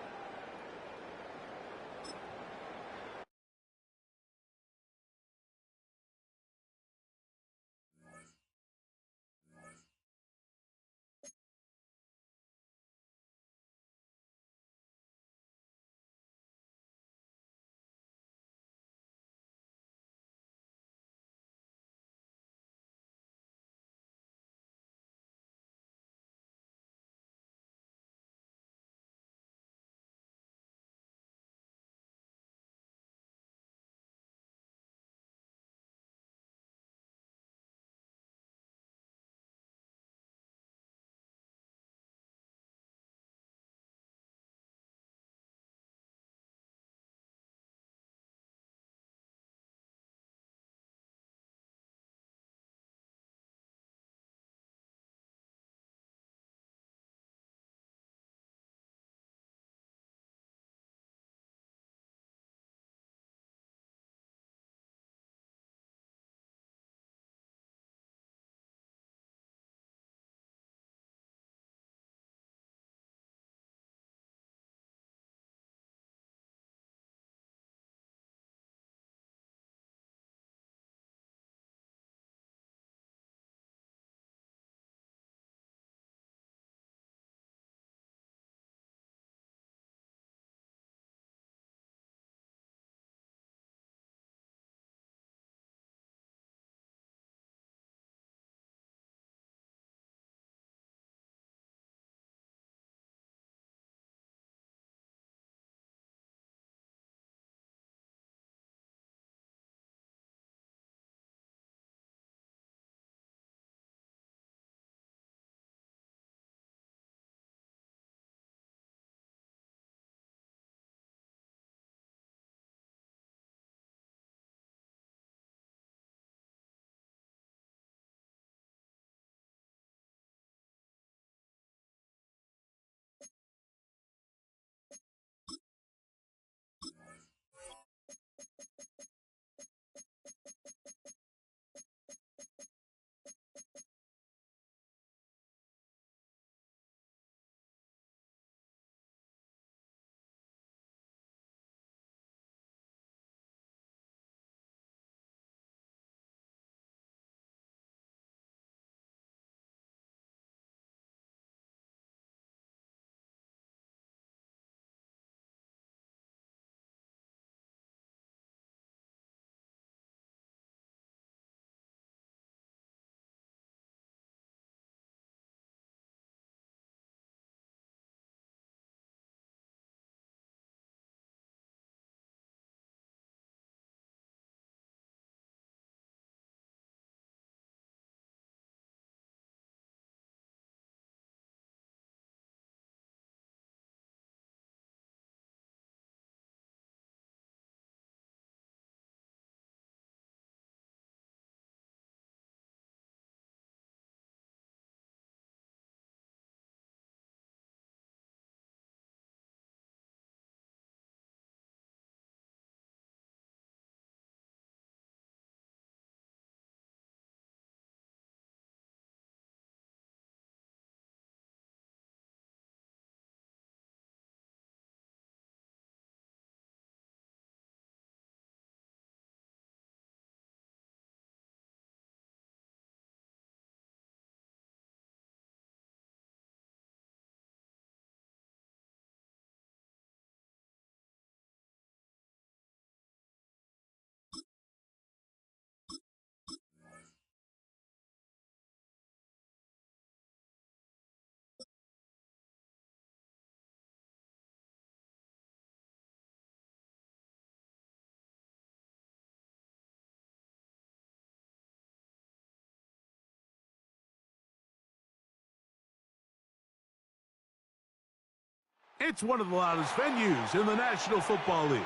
It's one of the loudest venues in the National Football League.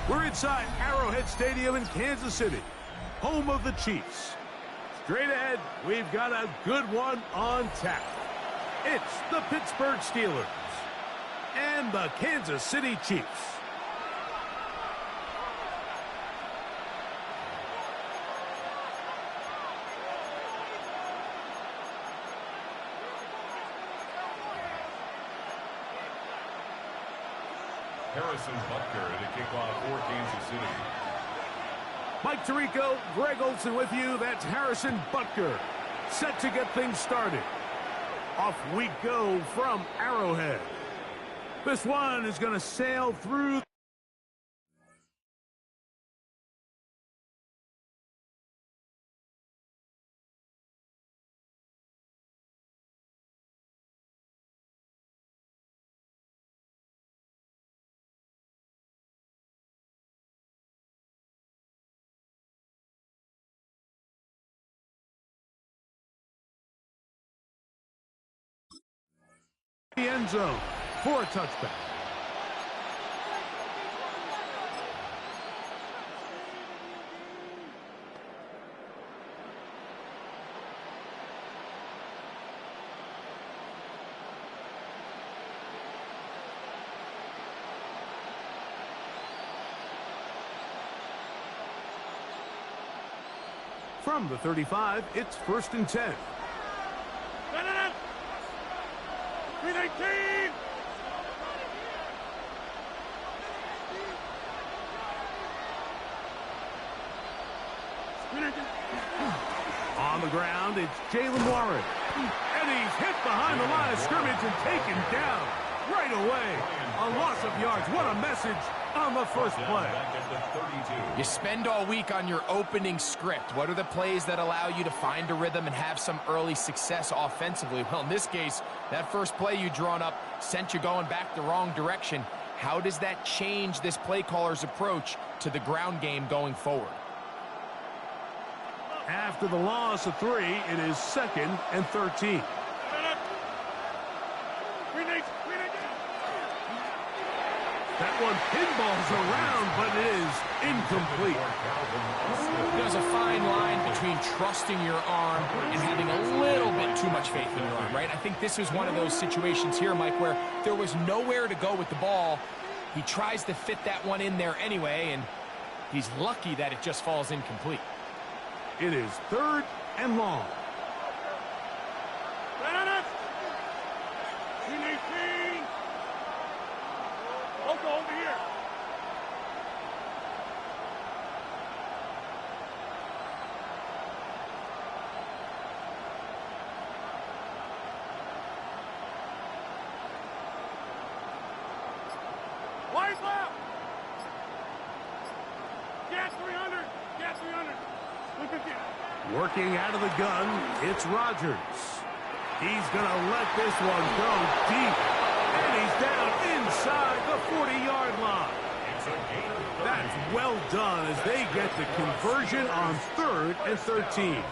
We're inside Arrowhead Stadium in Kansas City, home of the Chiefs. Straight ahead, we've got a good one on tap. It's the Pittsburgh Steelers and the Kansas City Chiefs. Harrison Butker to kick off for Kansas City. Mike Tirico, Greg Olson with you. That's Harrison Butker, set to get things started. Off we go from Arrowhead. This one is going to sail through. The end zone for a touchback. From the 35, it's 1st and 10. 319! On the ground, it's Jalen Warren. And he's hit behind the line of scrimmage and taken down right away. A loss of yards. What a message on the first play. You spend all week on your opening script. What are the plays that allow you to find a rhythm and have some early success offensively? Well, in this case, that first play you drawn up sent you going back the wrong direction. How does that change this play caller's approach to the ground game going forward? After the loss of 3, it is 2nd and 13. That one pinballs around, but it is incomplete. There's a fine line between trusting your arm and having a little bit too much faith in your arm, right? I think this was one of those situations here, Mike, where there was nowhere to go with the ball. He tries to fit that one in there anyway, and he's lucky that it just falls incomplete. It is 3rd and long. Over here. Wide left. Get 300. Get 300. Look at you. Working out of the gun, it's Rodgers. He's going to let this one go deep. And he's down inside the 40-yard line. That's well done as they get the conversion on 3rd and 13.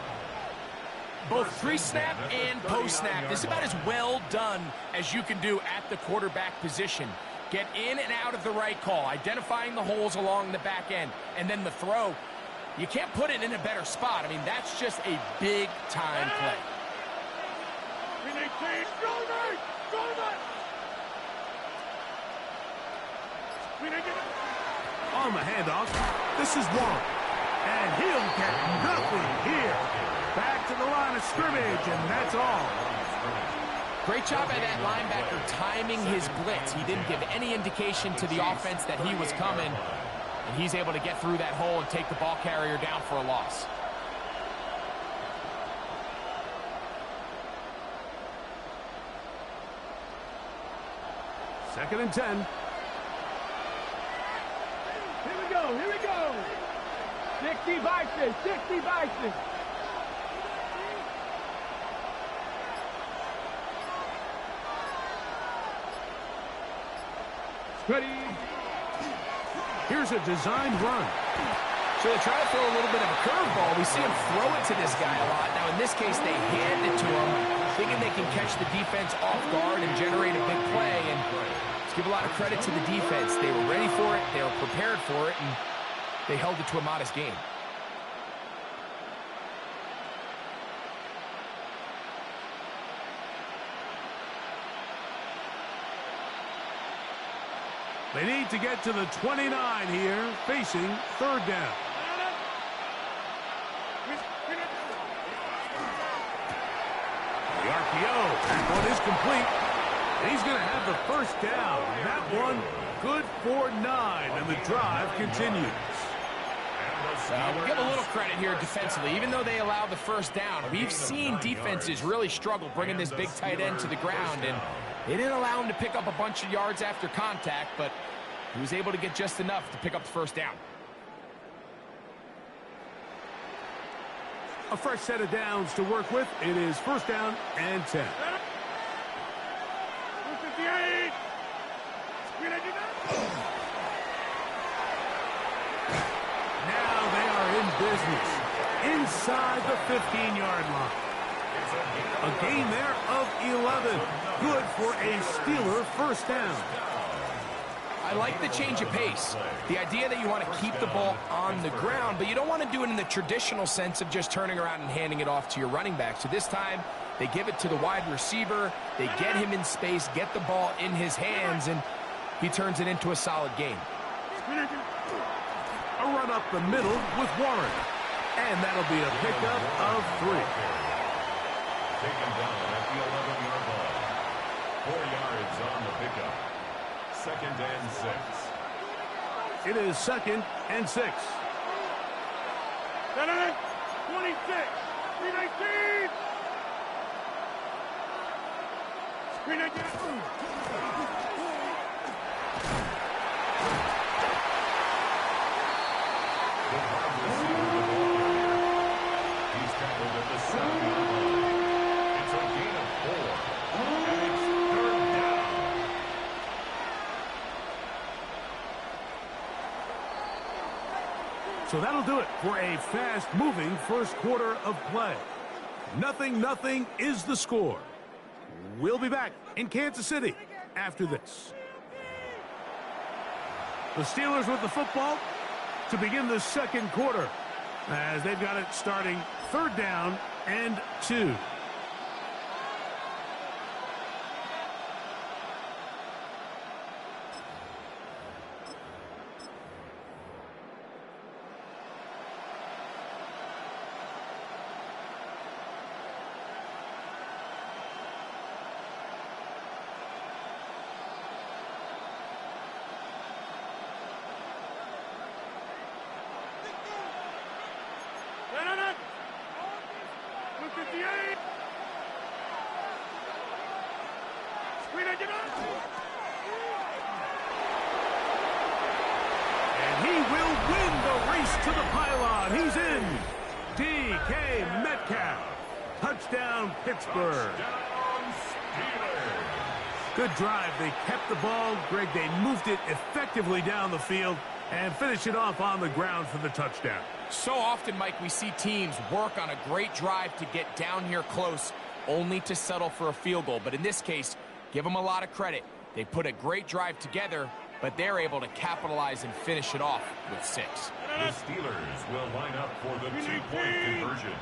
Both pre-snap and post-snap, this is about as well done as you can do at the quarterback position. Get in and out of the right call, identifying the holes along the back end, and then the throw. You can't put it in a better spot. I mean, that's just a big-time play. On the handoff, this is Warren. And he'll get nothing here. Back to the line of scrimmage, and that's all. Great job by that linebacker timing his blitz. He didn't give any indication to the offense that he was coming. And he's able to get through that hole and take the ball carrier down for a loss. Second and 10. Here we go. Here we go. 60 Bison. 60 Bison. Ready. Here's a designed run. So they try to throw a little bit of a curveball. We see him throw it to this guy a lot. Now, in this case, they hand it to him, thinking they can catch the defense off guard and generate a big play. And Let's give a lot of credit to the defense. They were ready for it, they were prepared for it, and they held it to a modest game. They need to get to the 29 here, facing third down. The RPO, that one is complete. He's going to have the first down. That one good for 9, and the drive continues. We'll give a little credit here defensively. Even though they allow the first down, we've seen defenses really struggle bringing this big tight end to the ground, and they didn't allow him to pick up a bunch of yards after contact, but he was able to get just enough to pick up the first down. A fresh set of downs to work with. It is first down and 10. Now they are in business inside the 15-yard line. A gain there of 11. Good for a Steeler first down. I like the change of pace. The idea that you want to keep the ball on the ground, but you don't want to do it in the traditional sense of just turning around and handing it off to your running back. So this time, they give it to the wide receiver. They get him in space, get the ball in his hands, and he turns it into a solid game. A run up the middle with Warren. And that'll be a pickup of 3. Taken down at the 11-yard line. 4 yards on the pickup. Second and 6. It is second and 6. 26, 319. He's tackled at the 7-yard line. It's a gain of 4. And it's third down. So that'll do it for a fast-moving first quarter of play. 0-0 is the score. We'll be back in Kansas City after this. The Steelers with the football to begin the second quarter as they've got it starting third down and 2. And he will win the race to the pylon. He's in. DK Metcalf. Touchdown, Pittsburgh. Good drive. They kept the ball. Greg, they moved it effectively down the field and finished it off on the ground for the touchdown. So often, Mike, we see teams work on a great drive to get down here close, only to settle for a field goal. But in this case, give them a lot of credit. They put a great drive together, but they're able to capitalize and finish it off with 6. The Steelers will line up for the 2-point conversion.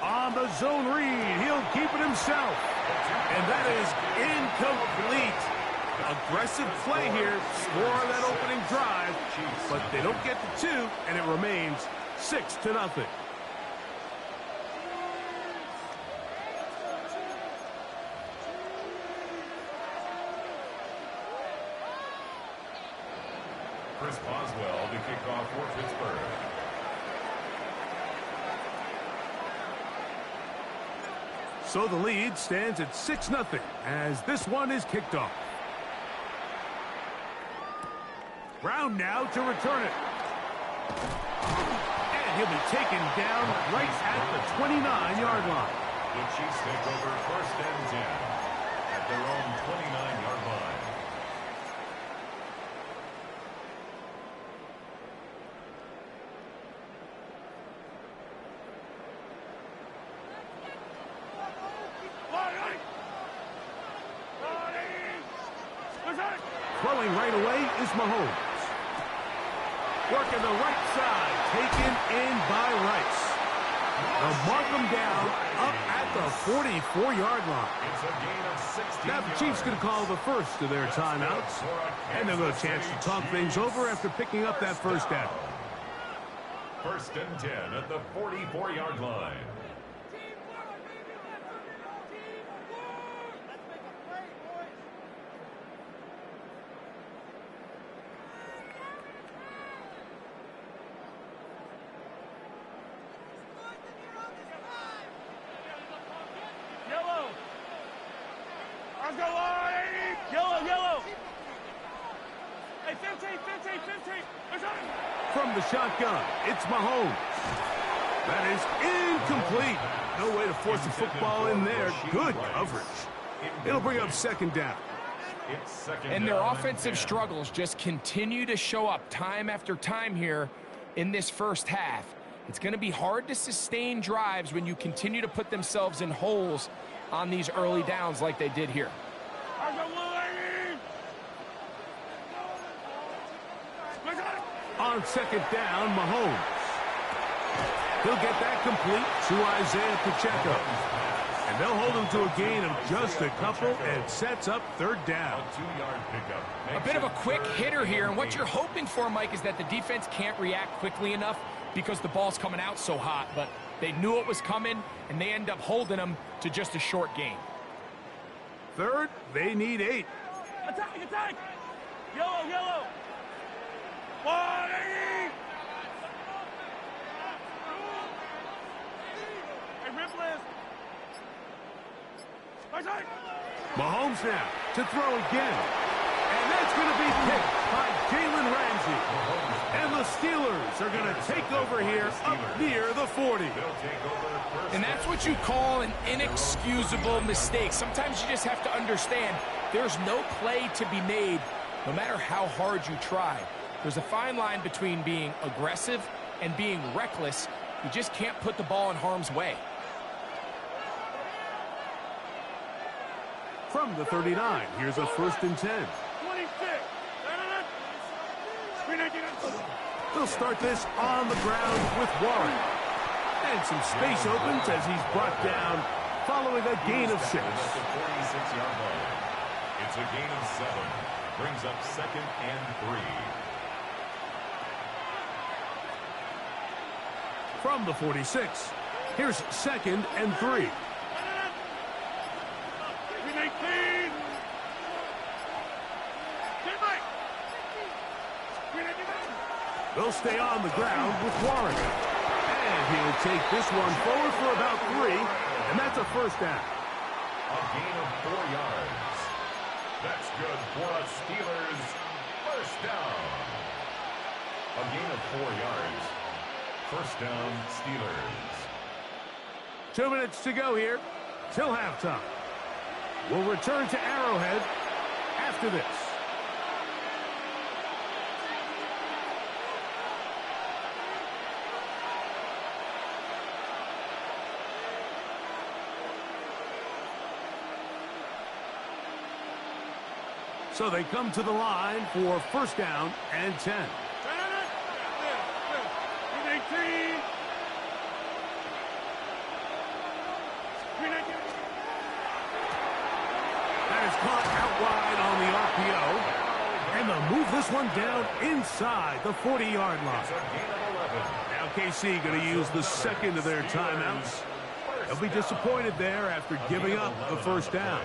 On the zone read, he'll keep it himself. And that is incomplete. Aggressive play here, score on that opening drive, but they don't get the 2, and it remains 6-0. Chris Boswell to kick off for Pittsburgh. So the lead stands at 6-0 as this one is kicked off. Brown now to return it. And he'll be taken down right at the 29-yard line. The Chiefs take over first and 10 at their own 29-yard line. Throwing right away is Mahomes. Working the right side, taken in by Rice. They'll mark them down up at the 44-yard line. It's a gain of 16 Now the Chiefs going to call the first of their timeouts. And they'll get a chance to talk things over after picking up that first down. 1st and 10 at the 44-yard line. From the shotgun, it's Mahomes. That is incomplete. No way to force the football in there. Good coverage. It'll bring up 2nd down. And their offensive struggles just continue to show up time after time here in this first half. It's going to be hard to sustain drives when you continue to put themselves in holes on these early downs like they did here. On 2nd down, Mahomes. He'll get that complete to Isaiah Pacheco. And they'll hold him to a gain of just a couple and sets up 3rd down. A bit of a quick hitter here, and what you're hoping for, Mike, is that the defense can't react quickly enough because the ball's coming out so hot. But they knew it was coming, and they end up holding them to just a short gain. 3rd, they need 8. Attack, attack! Yellow, yellow! Hey, Ripley! Mahomes now to throw again. And that's going to be picked by Jalen Ramsey. And the Steelers are going to take over here up near the 40. And that's what you call an inexcusable mistake. Sometimes you just have to understand there's no play to be made no matter how hard you try. There's a fine line between being aggressive and being reckless. You just can't put the ball in harm's way. From the 39, here's a 1st and 10. 26. They'll start this on the ground with Warren. And some space opens as he's brought down following a gain of 6.46-yard line. It's a gain of 7. Brings up 2nd and 3. From the 46, here's 2nd and 3. They'll stay on the ground with Warren. And he'll take this one forward for about 3, and that's a 1st down. A gain of 4 yards. That's good for a Steelers 1st down. A gain of 4 yards. 1st down, Steelers. 2 minutes to go here till halftime. We'll return to Arrowhead after this. So they come to the line for 1st down and 10. That is caught out wide on the RPO. And they'll move this one down inside the 40-yard line. Now KC going to use the 2nd of their timeouts. They'll be disappointed there after giving up the 1st down.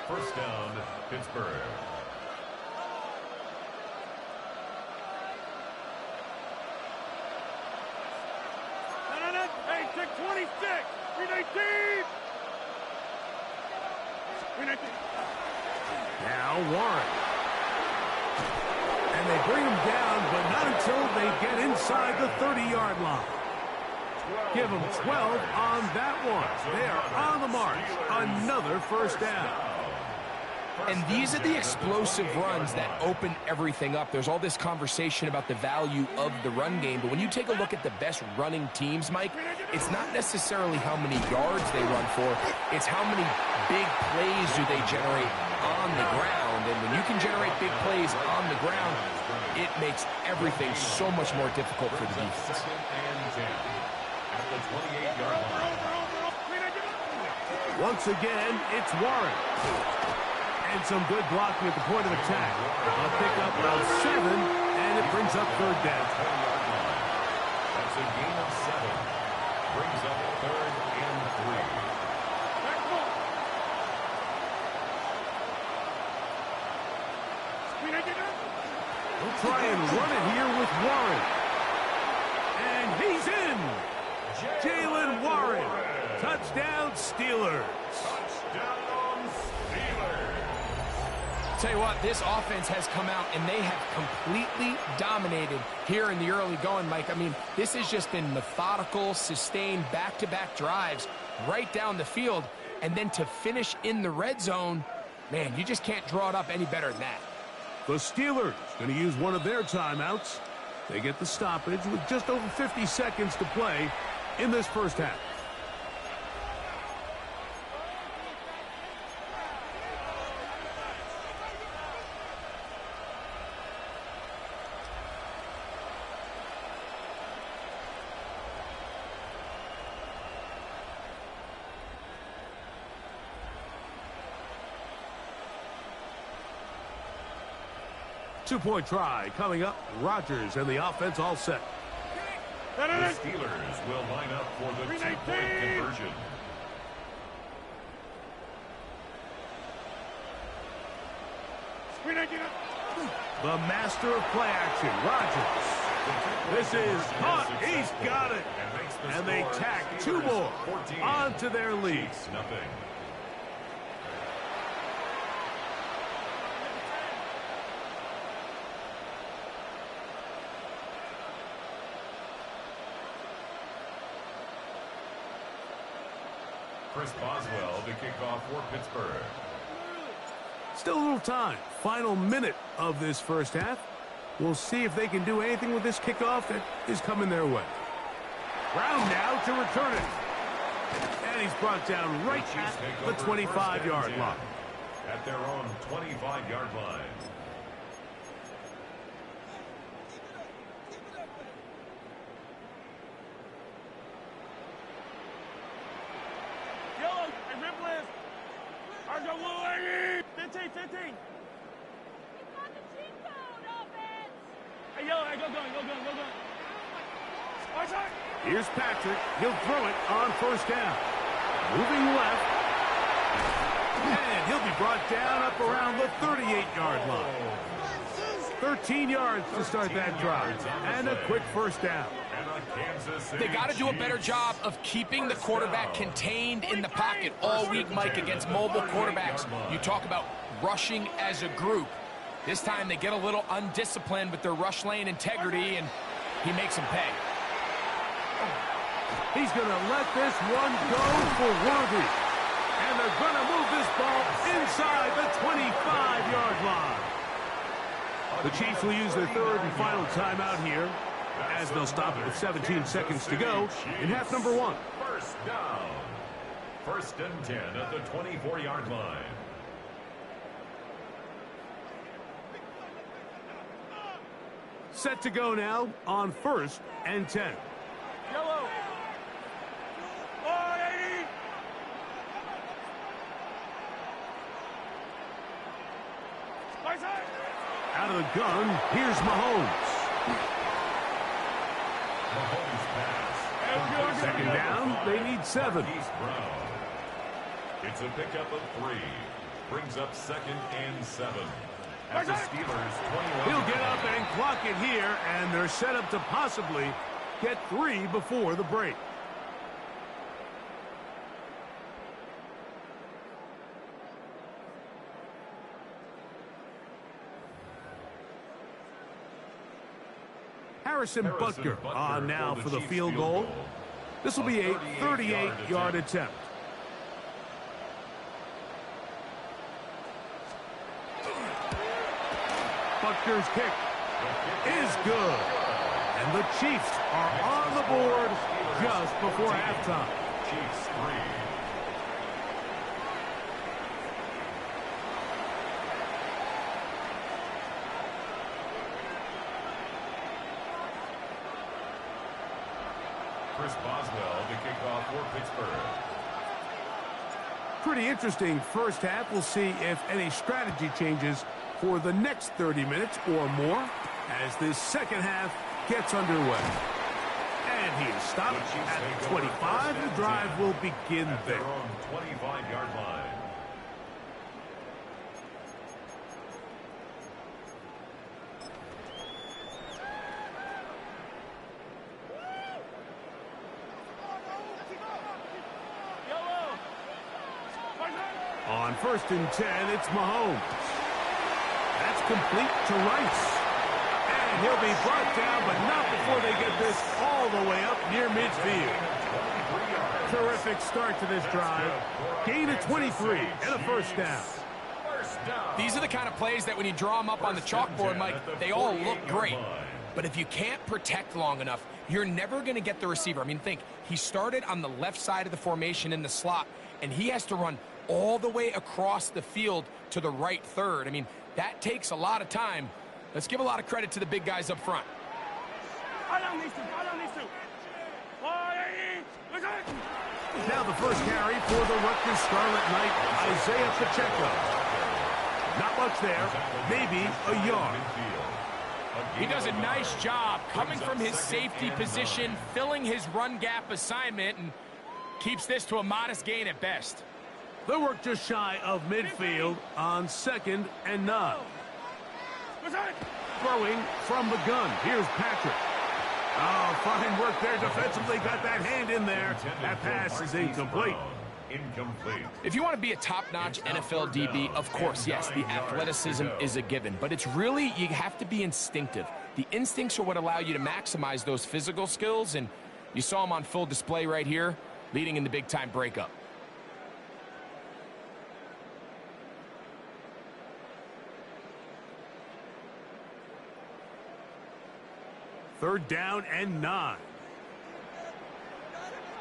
1st down, Pittsburgh. Hey, take 26. 319. Now Warren. And they bring him down, but not until they get inside the 30-yard line. Give them 12 on that one. They are on the march. Another 1st down. And these are the explosive runs that open everything up. There's all this conversation about the value of the run game, but when you take a look at the best running teams, Mike, it's not necessarily how many yards they run for. It's how many big plays do they generate on the ground, and when you can generate big plays on the ground, it makes everything so much more difficult for the defense. Second and 10 at the 28-yard line. Once again, it's Warren. And some good blocking at the point of attack. A pickup of 7, and it brings up third down. That's a gain of 7. Brings up third and 3. We'll try and run it here with Warren. And he's in. Jalen Warren. Touchdown, Steelers. Touchdown, Steelers. Tell you what, this offense has come out and they have completely dominated here in the early going, Mike. I mean, this has just been methodical, sustained, back-to-back drives right down the field. And then to finish in the red zone, man, you just can't draw it up any better than that. The Steelers going to use one of their timeouts. They get the stoppage with just over 50 seconds to play in this first half. Two-point try coming up. Rodgers and the offense all set. The Steelers will line up for the two-point conversion. The master of play action, Rodgers. This is caught. He's got it. And they tack 2 more onto their lead. Nothing. Chris Boswell to kick off for Pittsburgh. Still a little time. Final minute of this first half. We'll see if they can do anything with this kickoff that is coming their way. Brown now to return it. And he's brought down right at the 25-yard line. At their own 25-yard line. Yellow, hey, rip list. Argo 15. Hey, yellow, hey, go gun. Here's Patrick. He'll throw it on first down. Moving left. And he'll be brought down up around the 38-yard line. 13 yards to start that drive. And a quick first down. They got to do a better job of keeping the quarterback contained in the pocket all week, Mike, against mobile quarterbacks. You talk about rushing as a group. This time they get a little undisciplined with their rush lane integrity, and he makes them pay. He's going to let this one go for Worthy. And they're going to move this ball inside the 25-yard line. The Chiefs will use their third and final timeout here, as they'll stop it with 17 seconds to go in half number 1. First down. First and 10 at the 24-yard line. Set to go now on first and 10. Yellow. 480. Out of the gun, here's Mahomes. Mahomes pass. Second down, they need 7. It's a pickup of 3. Brings up second and 7. At the Steelers 21. He'll get up and clock it here, and they're set up to possibly get 3 before the break. Harrison Butker on now for the field goal. This will be a 38-yard attempt. Butker's kick is good. And the Chiefs are on the board just before halftime. Chiefs 3. Chris Boswell to kick off for Pittsburgh. Pretty interesting first half. We'll see if any strategy changes for the next 30 minutes or more as this second half gets underway. And he is stopped at the 25. The drive will begin there. 25-yard line. On 1st and 10, it's Mahomes. That's complete to Rice. And he'll be brought down, but not before they get this all the way up near midfield. Terrific start to this drive. Gain of 23 and a first down. These are the kind of plays that when you draw them up on the chalkboard, Mike, they all look great. But if you can't protect long enough, you're never going to get the receiver. I mean, think, he started on the left side of the formation in the slot, and he has to run all the way across the field to the right third. I mean, that takes a lot of time. Let's give a lot of credit to the big guys up front. Now the first carry for the Rutgers Scarlet Knight, Isaiah Pacheco. Not much there, maybe a yard. He does a nice job coming from his safety position, filling his run gap assignment, and keeps this to a modest gain at best. They'll work just shy of midfield on 2nd and 9. Throwing from the gun. Here's Patrick. Oh, fine work there defensively. Got that hand in there. That pass is incomplete. If you want to be a top-notch NFL DB, of course, yes, the athleticism is a given. But it's really, you have to be instinctive. The instincts are what allow you to maximize those physical skills, and you saw them on full display right here, leading in the big-time breakup. Third down and 9.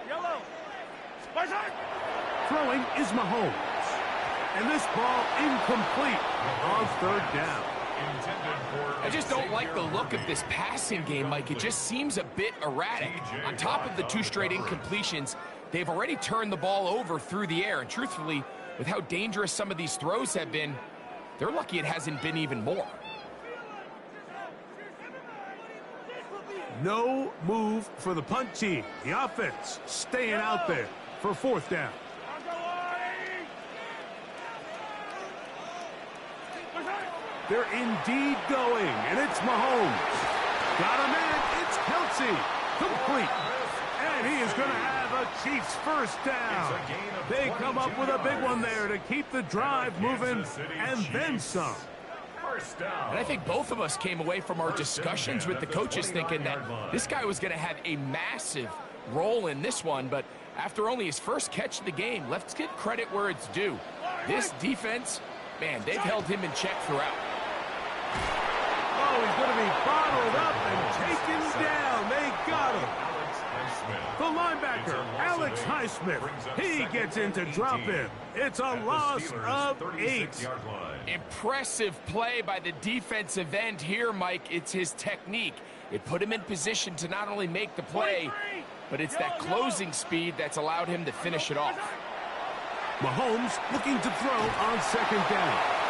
Yellow. Throwing is Mahomes. And this ball incomplete on 3rd down. I just don't like the look of this passing game, Mike. It just seems a bit erratic. On top of the 2 straight incompletions, they've already turned the ball over through the air. And truthfully, with how dangerous some of these throws have been, they're lucky it hasn't been even more. No move for the punt team. The offense staying out there for 4th down. They're indeed going, and it's Mahomes. Got a man, it's Kelsey. Complete. And he is going to have a Chiefs first down. They come up with a big one there to keep the drive moving, and then some. And I think both of us came away from our discussions with the coaches thinking that this guy was going to have a massive role in this one, but after only his first catch of the game, let's give credit where it's due. This defense, man, they've held him in check throughout. Oh, he's going to be bottled up and taken down. They got him. The linebacker, Alex Highsmith, he gets into drop in. It's a loss of 8. Impressive play by the defensive end here, Mike. It's his technique. It put him in position to not only make the play, but it's that closing speed that's allowed him to finish it off. Mahomes looking to throw on 2nd down.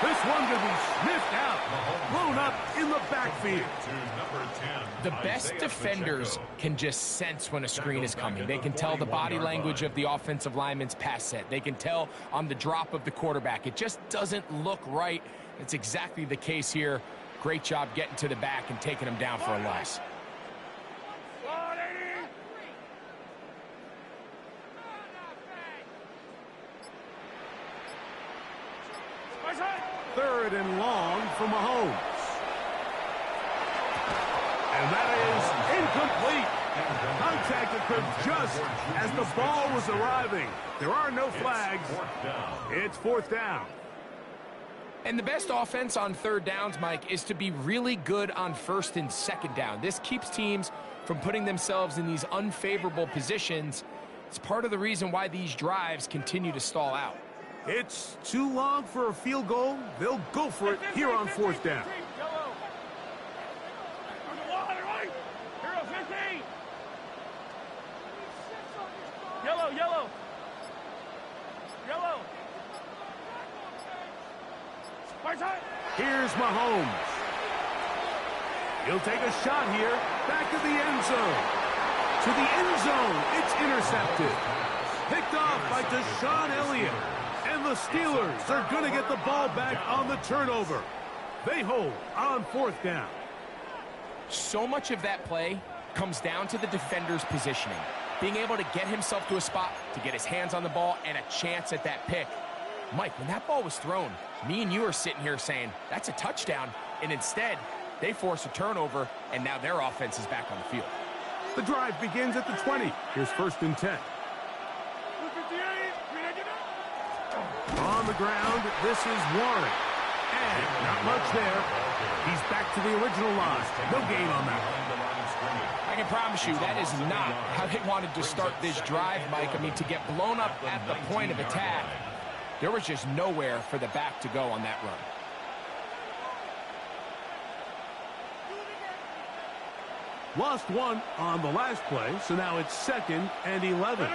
This one to be sniffed out, blown up in the backfield. The best defenders can just sense when a screen is coming. They can tell the body language of the offensive lineman's pass set. They can tell on the drop of the quarterback. It just doesn't look right. It's exactly the case here. Great job getting to the back and taking him down for a loss. Third and long for Mahomes. And that is incomplete. Contact occurred just as the ball was arriving. There are no flags. It's 4th down. And the best offense on 3rd downs, Mike, is to be really good on 1st and 2nd down. This keeps teams from putting themselves in these unfavorable positions. It's part of the reason why these drives continue to stall out. It's too long for a field goal. They'll go for it here on 4th down. Here's Mahomes. He'll take a shot here. Back to the end zone. To the end zone. It's intercepted. Picked off by Deshaun Elliott. And the Steelers are going to get the ball back on the turnover. They hold on 4th down. So much of that play comes down to the defender's positioning. Being able to get himself to a spot, to get his hands on the ball, and a chance at that pick. Mike, when that ball was thrown, me and you are sitting here saying, that's a touchdown. And instead, they force a turnover, and now their offense is back on the field. The drive begins at the 20. Here's 1st and 10. On the ground, this is Warren. And not much there. He's back to the original line. No gain on that one. I can promise you that is not how they wanted to start this drive, Mike. I mean, to get blown up at the point of attack, there was just nowhere for the back to go on that run. Lost one on the last play, so now it's 2nd and 11.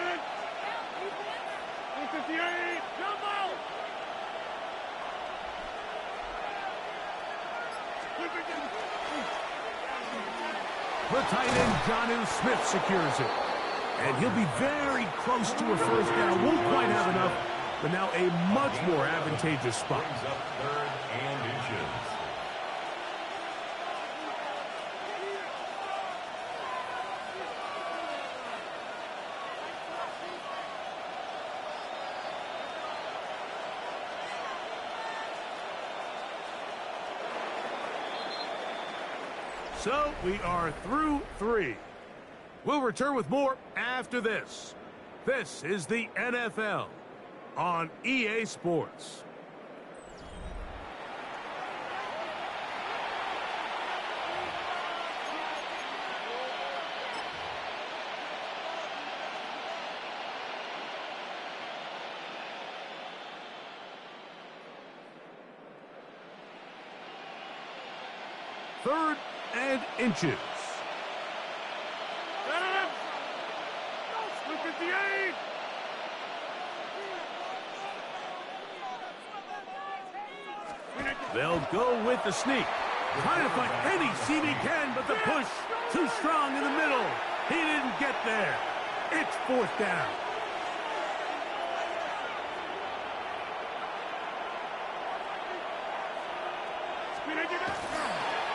The tight end, Jonnu Smith, secures it. And he'll be very close to a 1st down. Won't quite have enough, but now a much more advantageous spot. Brings up 3rd and inches. So we are through 3. We'll return with more after this. This is the NFL on EA Sports. Third and inches. They'll go with the sneak. Trying to find any seam he can, but the push too strong in the middle. He didn't get there. It's 4th down.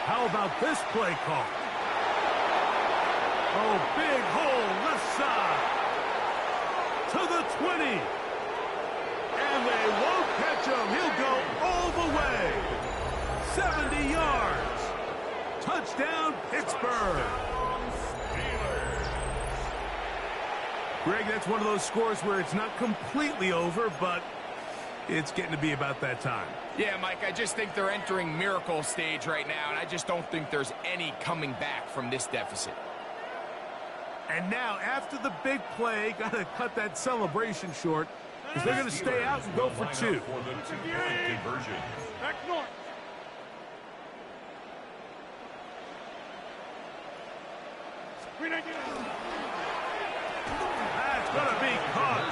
How about this play call? Oh, big hole left side. To the 20. And they won't catch him. He'll go all the way. 70 yards. Touchdown, Pittsburgh. Greg, that's one of those scores where it's not completely over, but it's getting to be about that time. Yeah, Mike, I just think they're entering miracle stage right now, and I just don't think there's any coming back from this deficit. And now, after the big play, got to cut that celebration short, because they're going to stay out and go for 2. For the 2-point conversion. Back north. That's going to be caught.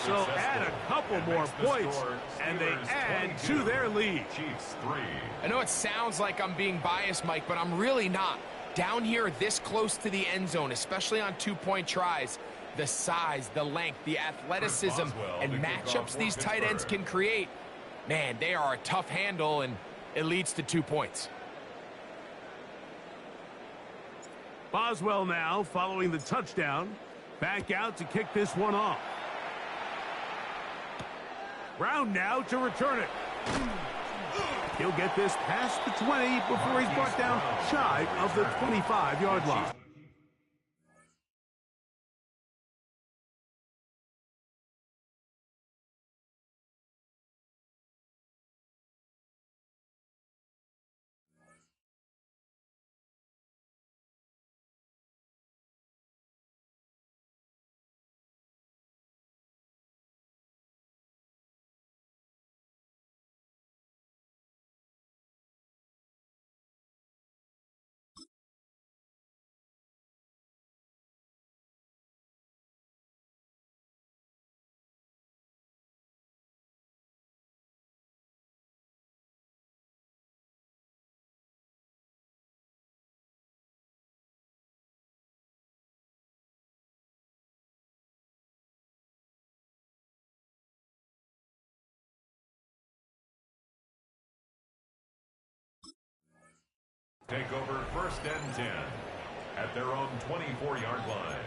So add a couple more points, and they add to their lead. Chiefs 3. I know it sounds like I'm being biased, Mike, but I'm really not. Down here this close to the end zone, especially on 2-point tries, the size, the length, the athleticism, and matchups these tight ends can create, man, they are a tough handle, and it leads to 2 points. Boswell now, following the touchdown, back out to kick this one off. Brown now to return it. He'll get this past the 20 before he's brought down shy of the 25-yard line. Take over 1st and 10 at their own 24-yard line.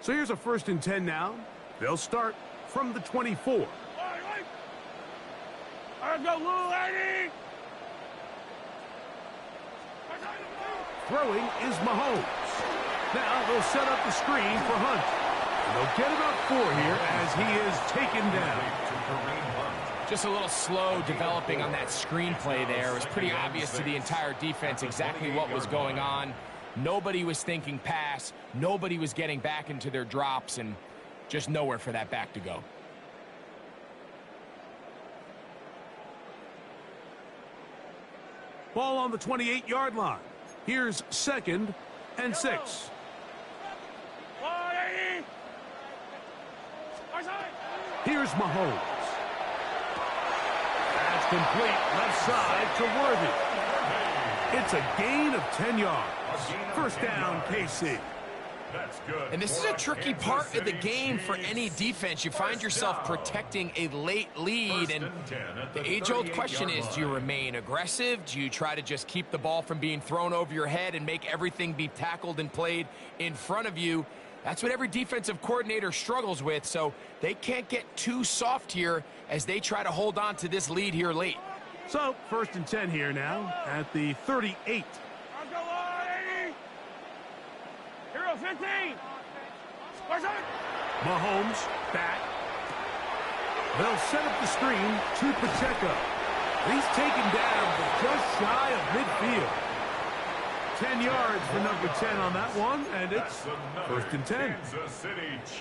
So here's a 1st and 10 now. They'll start from the 24. Wait. Let's go, little lady. Throwing is Mahomes. Now they'll set up the screen for Hunt. And they'll get about 4 here as he is taken down. Just a little slow developing on that screenplay there. It was pretty obvious to the entire defense exactly what was going on. Nobody was thinking pass. Nobody was getting back into their drops, and just nowhere for that back to go. Ball on the 28-yard line. Here's 2nd and 6. Here's Mahomes. That's complete left side to Worthy. It's a gain of 10 yards. 1st down, KC. That's good. And this is a tricky part of the game for any defense. You find yourself protecting a late lead, and the age-old question is, do you remain aggressive? Do you try to just keep the ball from being thrown over your head and make everything be tackled and played in front of you? That's what every defensive coordinator struggles with, so they can't get too soft here as they try to hold on to this lead here late. So, 1st and 10 here now at the 38. Hero 15. Mahomes back. They'll set up the screen to Pacheco. He's taken down but just shy of midfield. 10 yards for number 10 on that one, and it's 1st and 10.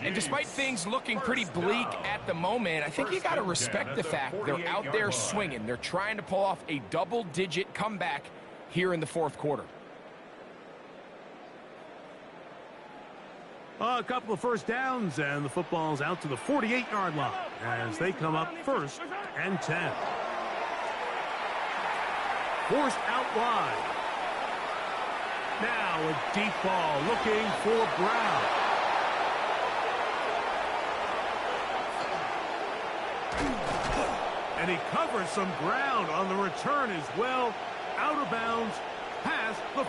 And despite things looking pretty bleak at the moment, I think you got to respect the fact they're out there swinging. They're trying to pull off a double-digit comeback here in the 4th quarter. A couple of 1st downs, and the football's out to the 48-yard line as they come up 1st and 10. Forced out wide. Now a deep ball looking for Brown. And he covers some ground on the return as well. Out of bounds, past the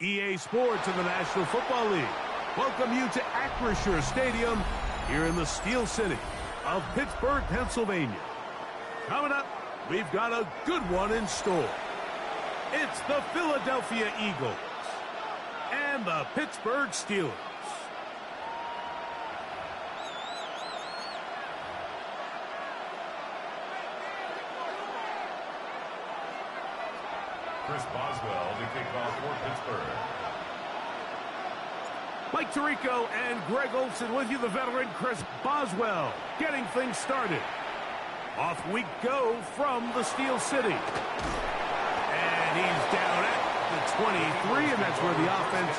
EA Sports in the National Football League welcome you to Acrisure Stadium here in the Steel City of Pittsburgh, Pennsylvania. Coming up, we've got a good one in store. It's the Philadelphia Eagles and the Pittsburgh Steelers. Chris Boswell to kick off for Pittsburgh. Mike Tirico and Greg Olsen with you, the veteran Chris Boswell, getting things started. Off we go from the Steel City. And he's down at the 23, and that's where the offense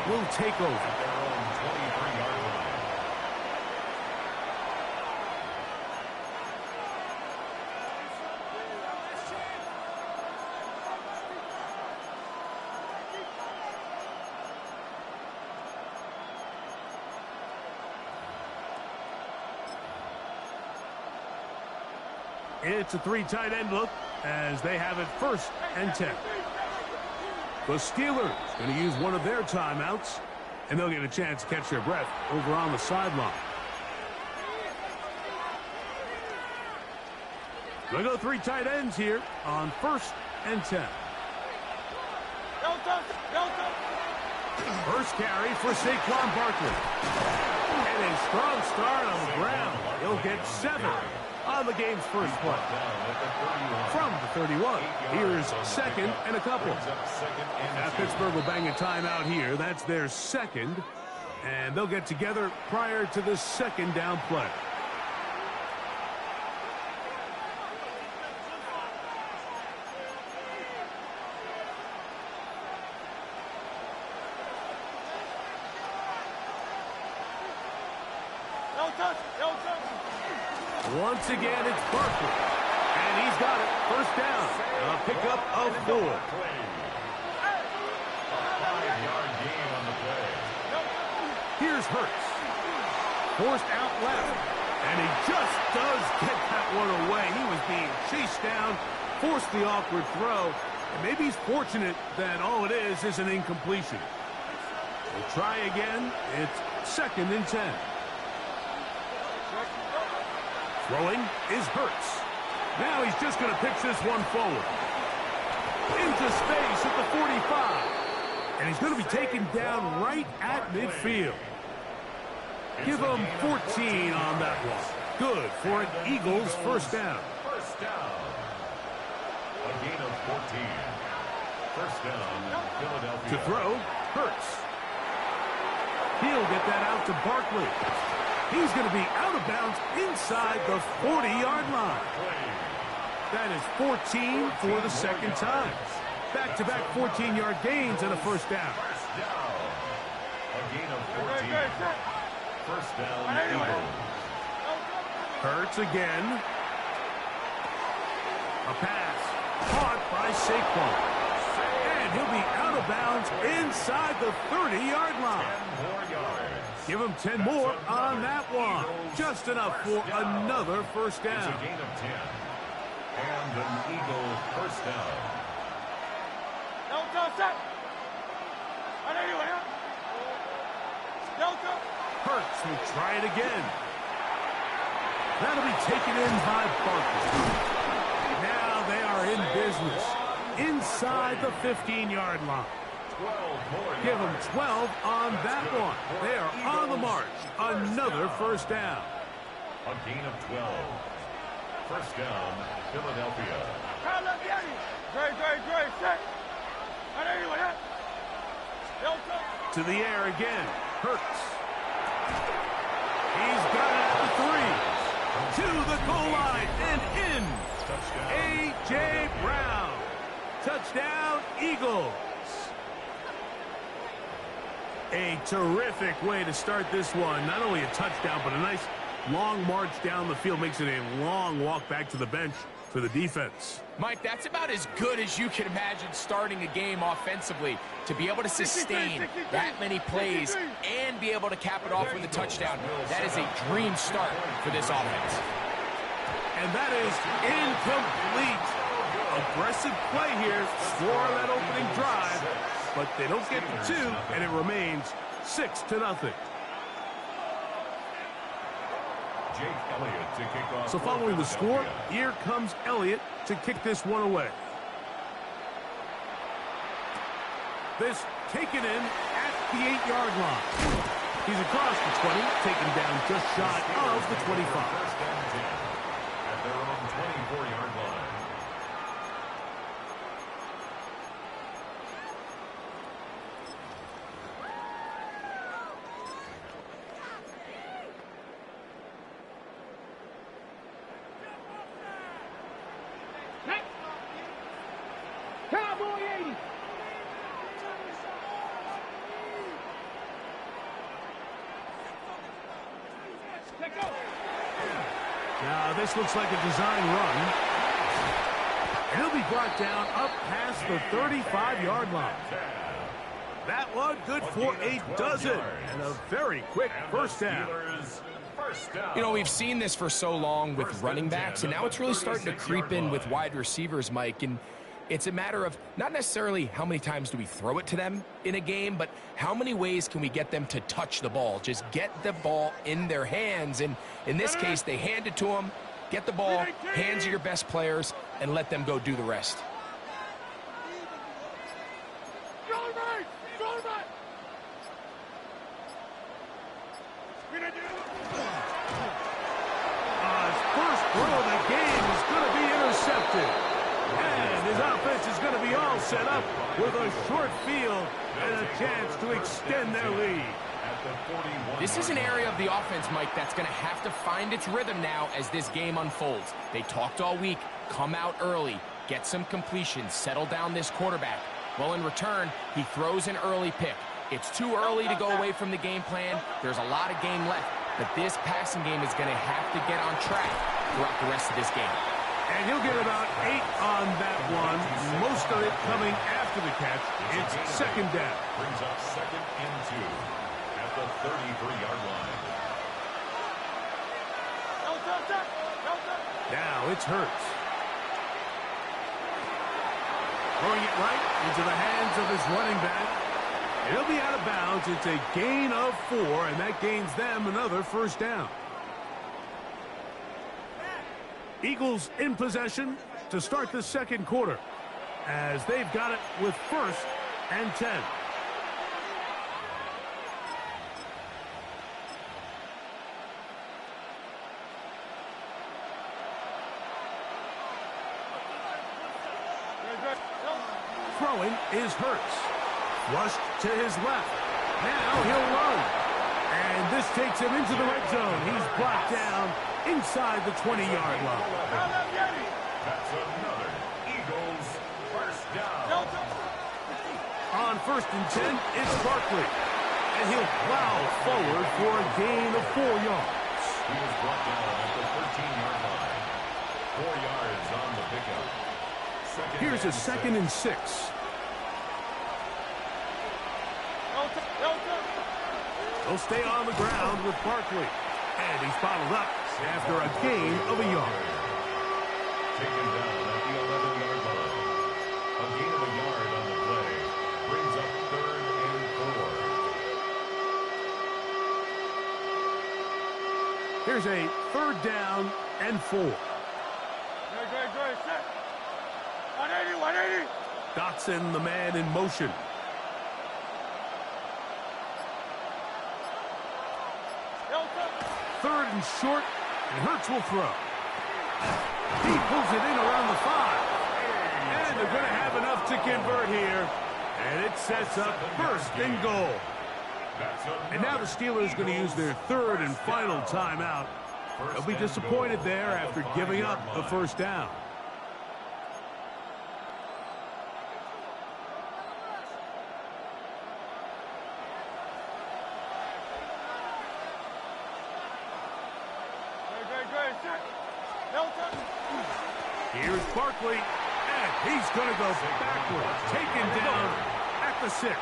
will take over. At their own 23-yard line. It's a three tight end look as they have it 1st and 10. The Steelers going to use one of their timeouts, and they'll get a chance to catch their breath over on the sideline. They'll go three tight ends here on 1st and 10. First carry for Saquon Barkley. And a strong start on the ground. He'll get 7 on the game's first play. From the 31, here's 2nd and a couple. Now Pittsburgh will bang a timeout here. That's their 2nd, and they'll get together prior to the 2nd down play. Once again, it's Barkley. And he's got it. First down. A pickup of 4. A 5-yard gain on the play. Here's Hurts. Forced out left. And he just does get that one away. He was being chased down, forced the awkward throw. And maybe he's fortunate that all it is an incompletion. We'll try again. It's 2nd and 10. Throwing is Hurts. Now he's just going to pitch this one forward. Into space at the 45. And he's going to be taken down right at midfield. Give him 14 on that one. Good for an Eagles first down. First down. A gain of 14. First down, Philadelphia. To throw, Hurts. He'll get that out to Barkley. He's going to be out of bounds inside the 40-yard line. That is 14 for the 2nd time. Back-to-back 14-yard gains and a first down. First down. A gain of 14. First down, Eagles. Hurts again. A pass. Caught by Saquon. And he'll be out of bounds inside the 30-yard line. 10 more yards. Give him 10 more on that one. Just enough for another first It's down. a gain of 10. And an Eagle first down. Hurts will try it again. That'll be taken in by Barkley. Now they are in business inside the 15-yard line. 12 more Give them yards. 12 on that one. They are on the march. Another first down. A gain of 12. First down, Philadelphia. To the air again. Hurts. He's got it at the 3. To the goal line and in. A.J. Brown. Touchdown, Eagles. A terrific way to start this one. Not only a touchdown, but a nice long march down the field. Makes it a long walk back to the bench for the defense. Mike, that's about as good as you can imagine starting a game offensively. To be able to sustain that many plays and be able to cap it off with a touchdown, that is a dream start for this offense. And that is incomplete. Aggressive play here. Score on that opening drive. but they don't get the 2, and it remains 6-0. So following the score, here comes Elliott to kick this one away. This taken in at the 8-yard line. He's across the 20, taken down just shy of the 25. First down 10 at their own 24-yard line. Cowboy 80. Now this looks like a design run. And he'll be brought down up past the 35-yard line. That one good for a dozen and a very quick first down. You know, we've seen this for so long with running backs, and now it's really starting to creep in with wide receivers, Mike. And it's a matter of not necessarily how many times do we throw it to them in a game, but how many ways can we get them to touch the ball, just get the ball in their hands. And in this case, they hand it to them, get the ball, hands of your best players, and let them go do the rest. His first throw of the game is going to be intercepted. And his offense is going to be all set up with a short field and a chance to extend their lead. This is an area of the offense, Mike, that's going to have to find its rhythm now as this game unfolds. They talked all week, come out early, get some completions, settle down this quarterback. Well, in return, he throws an early pick. It's too early to go away from the game plan. There's a lot of game left, but this passing game is going to have to get on track throughout the rest of this game. And he'll get about 8 on that one, most of it coming after the catch. It's second down. Brings up 2nd and 2 at the 33-yard line. Now it's Hurts. Throwing it right into the hands of his running back. He'll be out of bounds. It's a gain of 4, and that gains them another first down. Eagles in possession to start the second quarter as they've got it with 1st and 10. Throwing is Hurts. Rushed to his left. Now he'll run. And this takes him into the red zone. He's brought down inside the 20-yard line. That's another Eagles first down. On 1st and 10, it's Barkley. And he'll plow forward for a gain of 4 yards. He was brought down at the 13-yard line. 4 yards on the pickup. Here's a 2nd and 6. He'll stay on the ground with Barkley. And he's bottled up after a gain of a yard. Taken down at the 11-yard line. A gain of a yard on the play. Brings up 3rd and 4. Here's a 3rd down and 4. Great, set. 180, 180. Dotson, the man in motion. Third and short, and Hurts will throw. He pulls it in around the 5. And they're going to have enough to convert here. And it sets up 1st and goal. And now the Steelers are going to use their 3rd and final timeout. They'll be disappointed there after giving up a first down. Here's Barkley, and he's going to go backwards, taken down at the 6.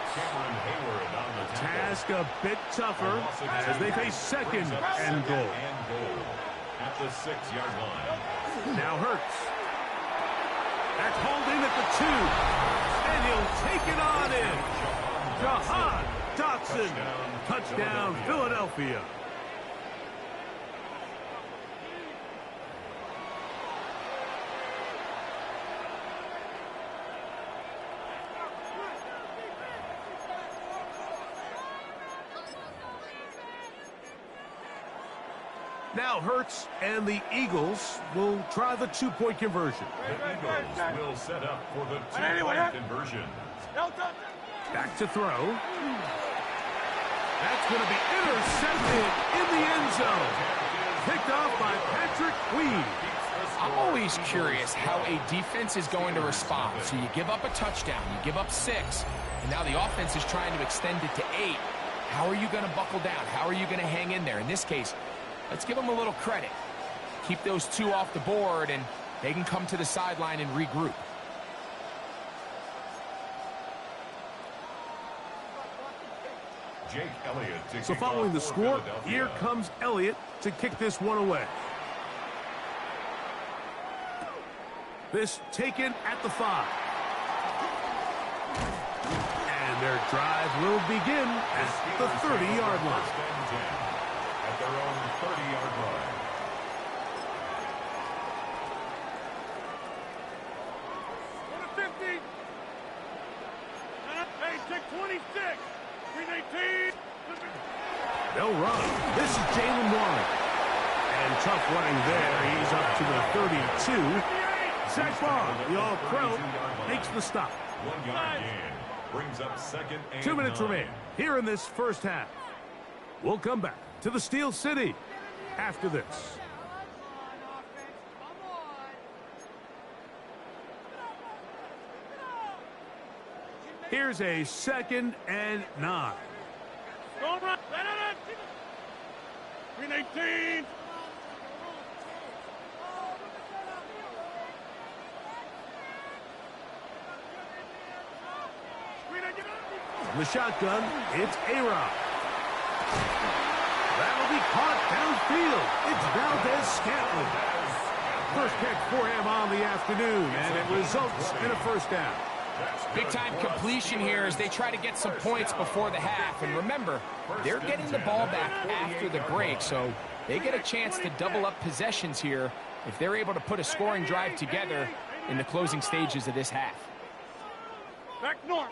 Task a bit tougher as they face 2nd and goal. At the 6-yard line. Now Hurts. That's hauled in at the 2, and he'll take it on in. Watson. Touchdown, Philadelphia. Now Hurts and the Eagles will try the two-point conversion. The Eagles will set up for the two-point conversion. Back to throw. That's going to be intercepted in the end zone. Picked off by Patrick Queen. I'm always curious how a defense is going to respond. So you give up a touchdown, you give up 6, and now the offense is trying to extend it to 8. How are you going to buckle down? How are you going to hang in there? In this case, let's give them a little credit. Keep those 2 off the board, and they can come to the sideline and regroup. Jake Elliott. So following the score, here comes Elliott to kick this one away. This taken at the 5. And their drive will begin at the 30-yard line. At their own 30-yard line. Hey, check 26. 319. They'll run. This is Jalen Warren. And tough running there. He's up to the 32. Zach Barr, the All-Pro, makes the stop. 1-yard gain. Brings up second and 2 minutes 9. remain here in this first half. We'll come back to the Steel City after this. Here's a 2nd and 9. Don't run. 319. From the shotgun, it's A-Rod. That'll be caught downfield. It's Valdez-Scantling. First catch for him on the afternoon, and it results in a first down. Big-time completion here as they try to get some points before the half. And remember, they're getting the ball back after the break, so they get a chance to double up possessions here if they're able to put a scoring drive together in the closing stages of this half. Back north.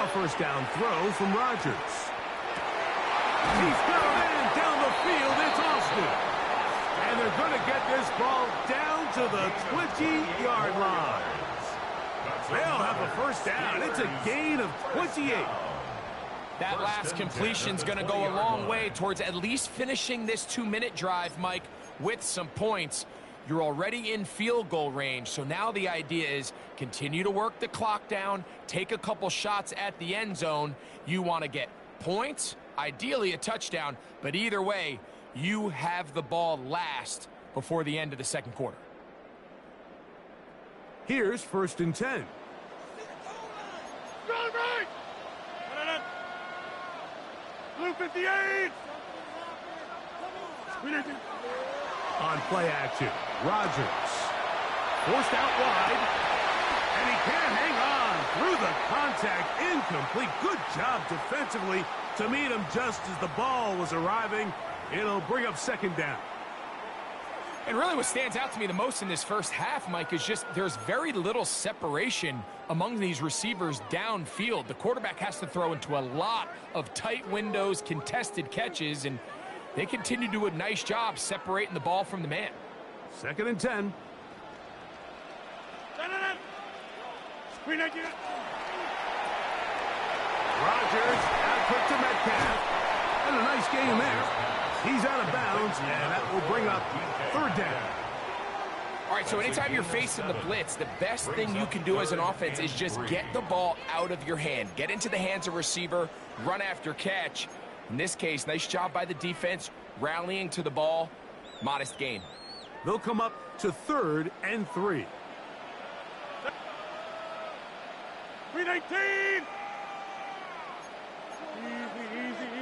A first down throw from Rodgers. He's got a man down the field. It's Austin. And they're going to get this ball down to the 20-yard line. They'll have a first down. It's a gain of 28. That last completion's going to go a long way towards at least finishing this 2-minute drive, Mike, with some points. You're already in field goal range, so now the idea is continue to work the clock down, take a couple shots at the end zone. You want to get points, ideally a touchdown, but either way, you have the ball last before the end of the second quarter. Here's 1st and 10. Run right. Blue 58. On play action, Rodgers. Forced out wide. And he can't hang on through the contact. Incomplete. Good job defensively to meet him just as the ball was arriving. It'll bring up 2nd down. And really what stands out to me the most in this first half, Mike, is just there's very little separation among these receivers downfield. The quarterback has to throw into a lot of tight windows, contested catches, and they continue to do a nice job separating the ball from the man. 2nd and 10. Rodgers out quick to Metcalf. And a nice game there. He's out of bounds, and that will bring up 3rd down. All right, so anytime you're facing the blitz, the best thing you can do as an offense is just get the ball out of your hand. Get into the hands of receiver, run after catch. In this case, nice job by the defense, rallying to the ball. Modest gain. They'll come up to 3rd and 3. 319. Easy.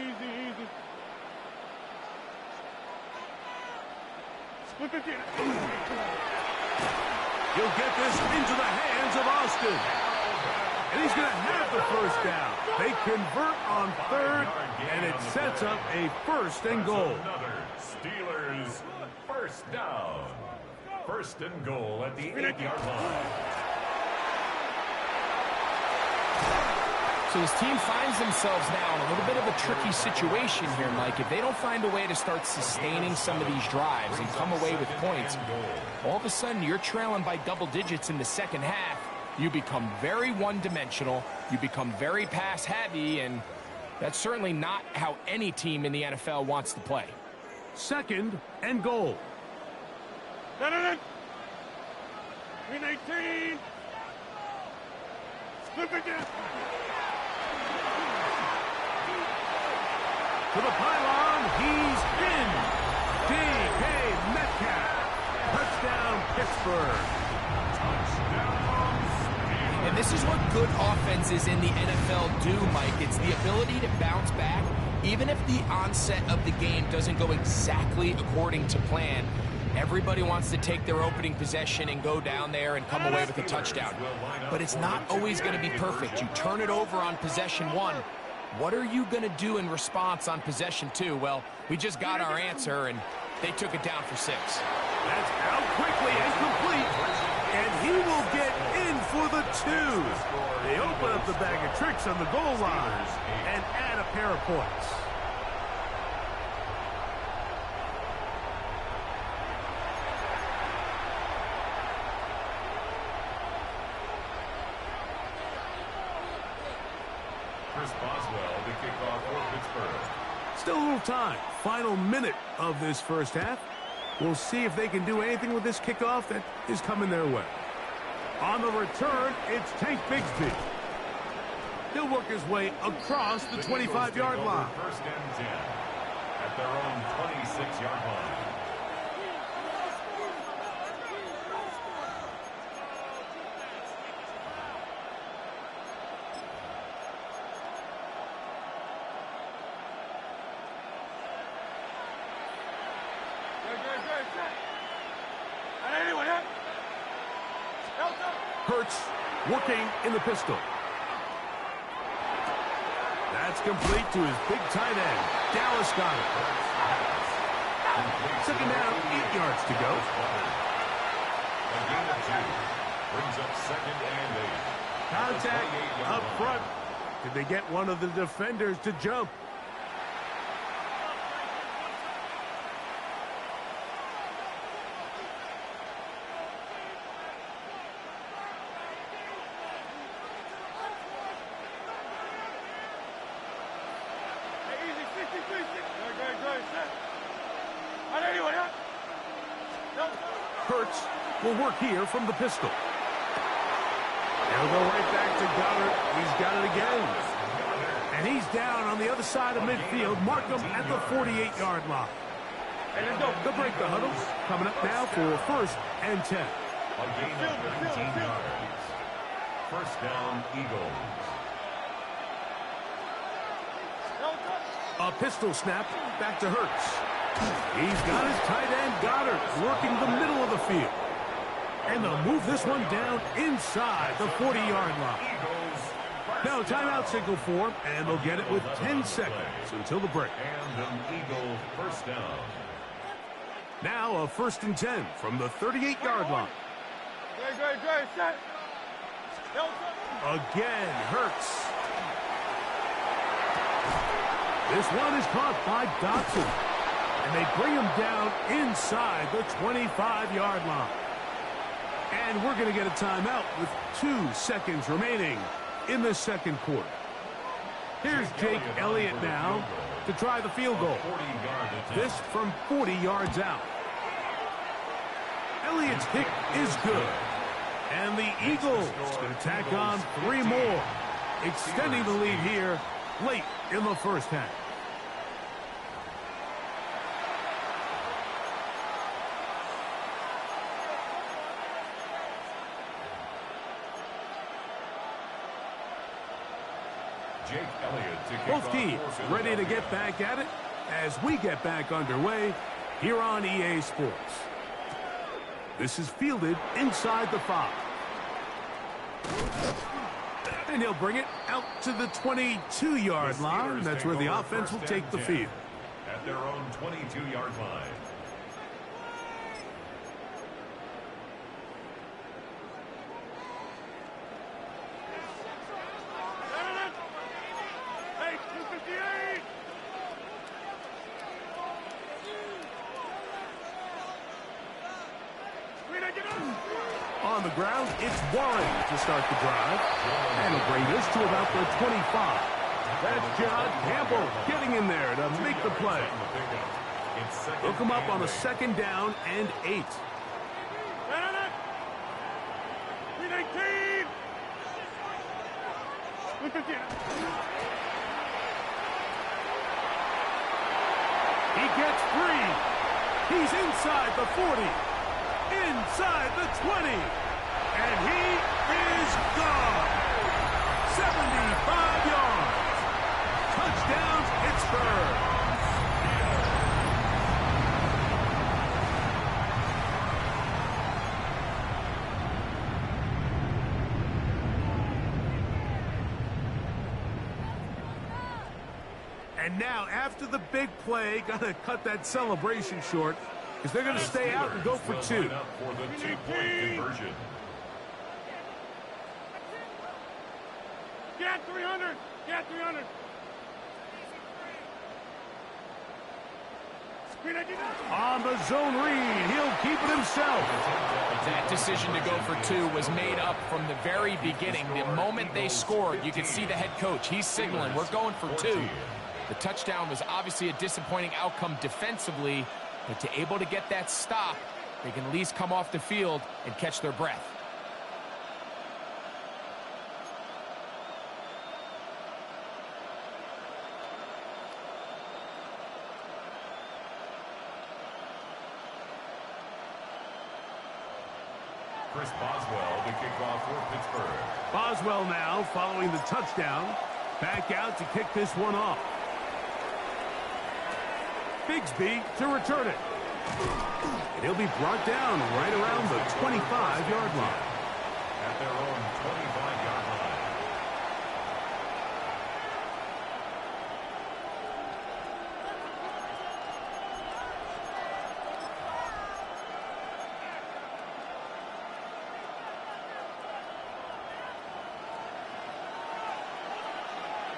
He'll get this into the hands of Austin. And he's going to have the first down. They convert on third, and it sets up a 1st and goal. Another Steelers first down. 1st and goal at the 8-yard line. So his team finds themselves now in a little bit of a tricky situation here, Mike. If they don't find a way to start sustaining some of these drives and come away with points, all of a sudden you're trailing by double digits in the second half. You become very one-dimensional, you become very pass-heavy, and that's certainly not how any team in the NFL wants to play. 2nd and goal. Green 18. Slip it down. To the pylon, he's in. D.K. Metcalf. Touchdown, Pittsburgh. And this is what good offenses in the NFL do, Mike. It's the ability to bounce back, even if the onset of the game doesn't go exactly according to plan. Everybody wants to take their opening possession and go down there and come away with a touchdown. But it's not always going to be perfect. You turn it over on possession 1. What are you going to do in response on possession 2? Well, we just got our answer, and they took it down for 6. That's out quickly and complete. And he will get in for the 2. They open up the bag of tricks on the goal line and add a pair of points. Still a little time. Final minute of this first half. We'll see if they can do anything with this kickoff that is coming their way. On the return, it's Tank Bigsby. He'll work his way across the 25-yard line. 1st and 10 at their own 26-yard line. Hurts working in the pistol. That's complete to his big tight end. Dallas got it. 2nd down, 8 yards to go. A gain of 2 brings up 2nd and 8. Contact up front. Did they get one of the defenders to jump? Hurts will work here from the pistol. They'll go right back to Goddard. He's got it again. And he's down on the other side of midfield. Mark him at the 48-yard line. They'll break the huddle. Coming up now for 1st and 10. A gain of 19 yards. 1st down, Eagles. A pistol snap back to Hurts. He's got his tight end Goddard working the middle of the field. And they'll move this one down inside the 40-yard line. Now timeout signal for him, and they'll get it with 10 seconds until the break. And an Eagle 1st down. Now a 1st and 10 from the 38-yard line. Again, Hurts. This one is caught by Dotson. And they bring him down inside the 25-yard line. And we're going to get a timeout with 2 seconds remaining in the 2nd quarter. Here's Jake Elliott now to try the field goal. This from 40 yards out. Elliott's kick is good. And the Eagles going to tack on 3 more, extending the lead here late in the first half. Jake Elliott to kick Both teams ready to get back at it as we get back underway here on EA Sports. This is fielded inside the 5. And he'll bring it out to the 22-yard line. That's where the offense will take the field. At their own 22-yard line. Hey, 258! On the ground, it's Warren to start the drive. And he'll bring this to about the 25. That's John Campbell getting in there to make the play. He'll come up on a 2nd down and 8. 319! He gets free. He's inside the 40. Inside the 20. And he is gone. 75 yards. Touchdown, Pittsburgh. And now, after the big play, got to cut that celebration short because they're going to stay out and go for 2. For the 2-point conversion. Get 300! Get 300! On the zone read, he'll keep it himself. That decision to go for 2 was made up from the very beginning. The moment they scored, you could see the head coach. He's signaling, we're going for 2. The touchdown was obviously a disappointing outcome defensively, but to able to get that stop, they can at least come off the field and catch their breath. Chris Boswell to kick off for Pittsburgh. Boswell now following the touchdown. Back out to kick this one off. Bigsby to return it. And he'll be brought down right around the 25-yard line. At their own 25-yard line.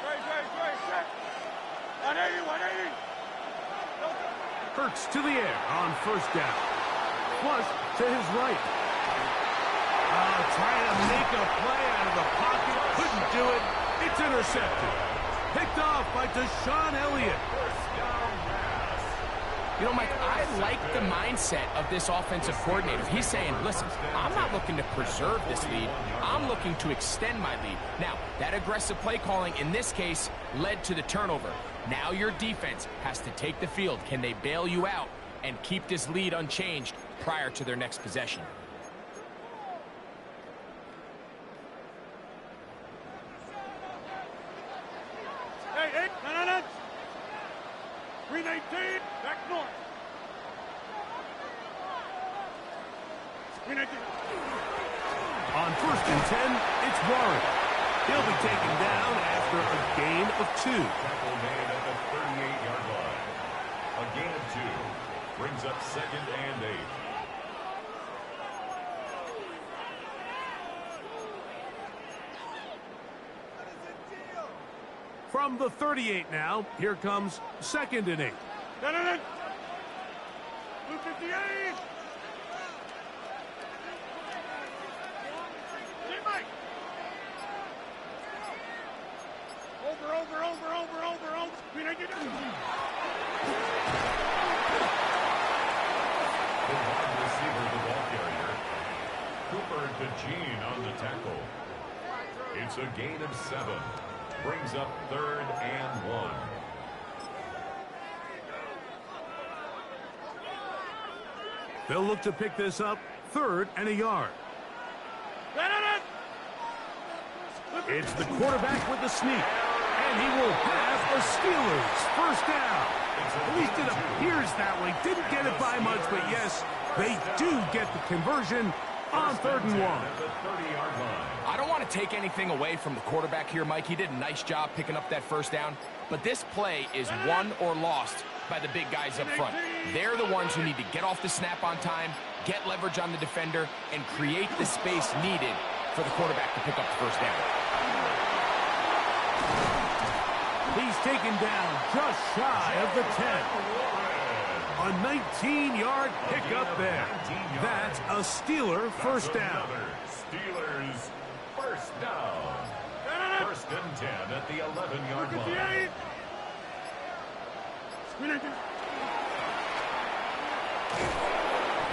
Great. 180, 180! Hurts to the air on 1st down. Flush to his right. Trying to make a play out of the pocket. Couldn't do it. It's intercepted. Picked off by Deshaun Elliott. You know, Mike, I like the mindset of this offensive coordinator. He's saying, listen, I'm not looking to preserve this lead. I'm looking to extend my lead. Now, that aggressive play calling in this case led to the turnover. Now your defense has to take the field. Can they bail you out and keep this lead unchanged prior to their next possession? Hey, 319, back north. 319. On 1st and 10, it's Warren. He'll be taken down after a gain of 2. Tackle made at the 38-yard line. A gain of 2 brings up 2nd and 8. From the 38 now, here comes 2nd and 8. 258! Over. 319. The wide receiver, the ball carrier. Cooper DeJean on the tackle. It's a gain of 7. Brings up 3rd and 1. They'll look to pick this up 3rd and a yard. It's the quarterback with the sneak. And he will have the Steelers' 1st down. At least it appears that way. Didn't get it by much, but yes, they do get the conversion on 3rd and 1. I don't want to take anything away from the quarterback here, Mike. He did a nice job picking up that first down, but this play is won or lost by the big guys up front. They're the ones who need to get off the snap on time, get leverage on the defender, and create the space needed for the quarterback to pick up the first down. He's taken down just shy of the 10. A 19-yard pickup there. That's a Steeler first down. Steelers first down. 1st and 10 at the 11-yard line.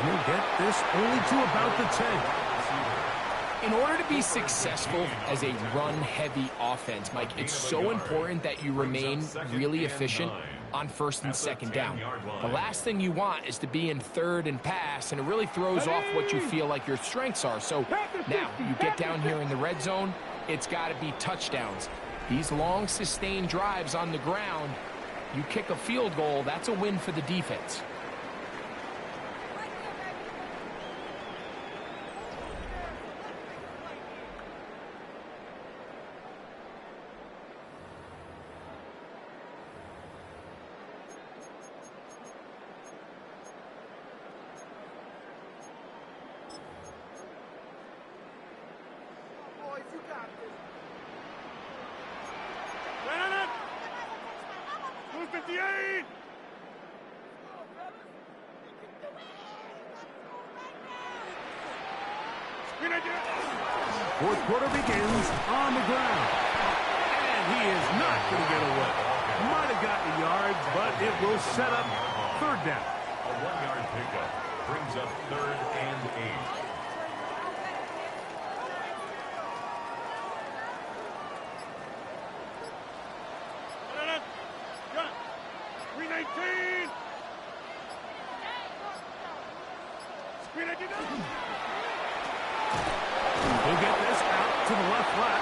We'll get this only to about the 10. In order to be successful as a run-heavy offense, Mike, it's so important that you remain really efficient on 1st and 2nd down. The last thing you want is to be in 3rd and pass, and it really throws off what you feel like your strengths are. So now you get down here in the red zone, it's got to be touchdowns. These long, sustained drives on the ground, you kick a field goal, that's a win for the defense. Fourth quarter begins on the ground. And he is not going to get away. Might have gotten the yards, but it will set up 3rd down. A 1-yard pickup brings up 3rd and 8. We'll get this out to the left flat.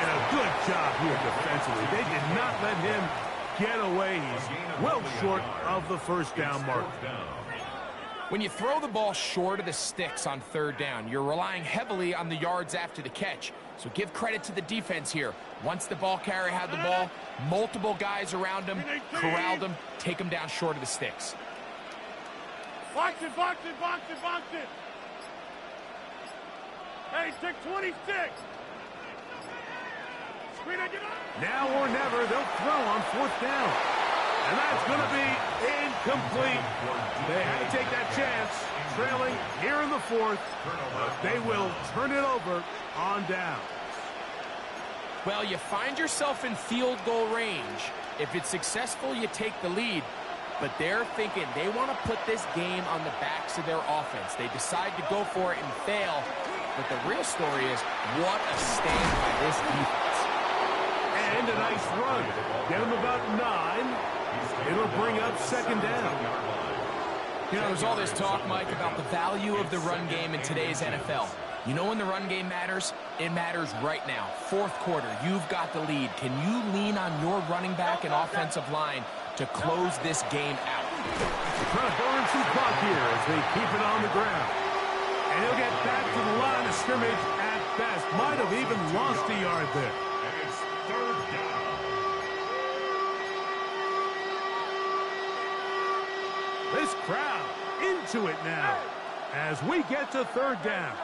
And a good job here defensively. They did not let him get away. He's well short of the first down mark. When you throw the ball short of the sticks on 3rd down, you're relying heavily on the yards after the catch. So give credit to the defense here. Once the ball carrier had the ball, multiple guys around him, corralled him, take him down short of the sticks. Box it, box it, box it, box it. Hey, take 26. Screen it, get up. Now or never, they'll throw on 4th down. And that's going to be incomplete. They had to take that chance, trailing here in the 4th. But they will turn it over on down. Well, you find yourself in field goal range. If it's successful, you take the lead. But they're thinking they want to put this game on the backs of their offense. They decide to go for it and fail. But the real story is, what a stand by this defense. And a nice run. Get him about 9. It'll bring up 2nd down. You know, there's all this talk, Mike, about the value of the run game in today's NFL. You know when the run game matters? It matters right now. 4th quarter, you've got the lead. Can you lean on your running back and offensive line to close this game out? Trying to burn some clock here as they keep it on the ground. And he'll get back to the line of scrimmage at best. Might have even lost a yard there. And it's 3rd down. This crowd into it now as we get to 3rd down.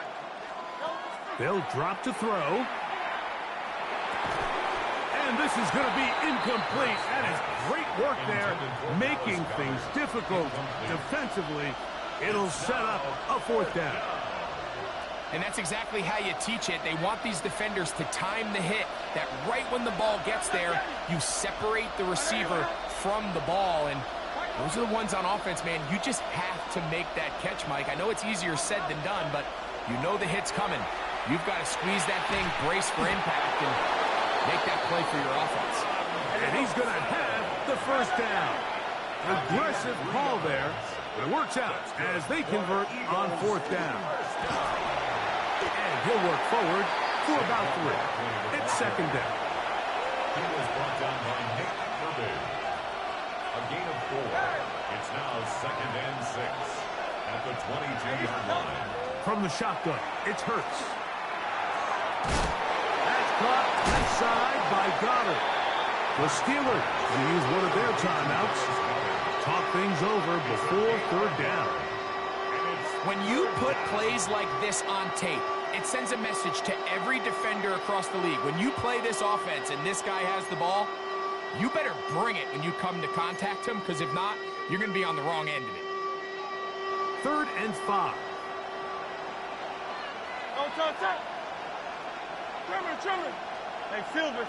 They'll drop to throw. And this is going to be incomplete. That is great work there, making things difficult defensively. It'll set up a 4th down. And that's exactly how you teach it. They want these defenders to time the hit, that right when the ball gets there, you separate the receiver from the ball. And those are the ones on offense, man. You just have to make that catch, Mike. I know it's easier said than done, but you know the hit's coming. You've got to squeeze that thing, brace for impact, and make that play for your offense. And he's going to have the first down. Aggressive call there. But it works out as they convert on 4th down. And he'll work forward for about 3. It's 2nd down. He was brought down by Nick Herbig. A gain of 4. It's now 2nd and 6 at the 22-yard line. From the shotgun, it's Hurts. That's caught left side by Goddard. The Steelers will use one of their timeouts. Talk things over before 3rd down. When you put plays like this on tape, it sends a message to every defender across the league. When you play this offense and this guy has the ball, you better bring it when you come to contact him, because if not, you're going to be on the wrong end of it. 3rd and 5. Oh, touch. Trimmer. Hey, Silver.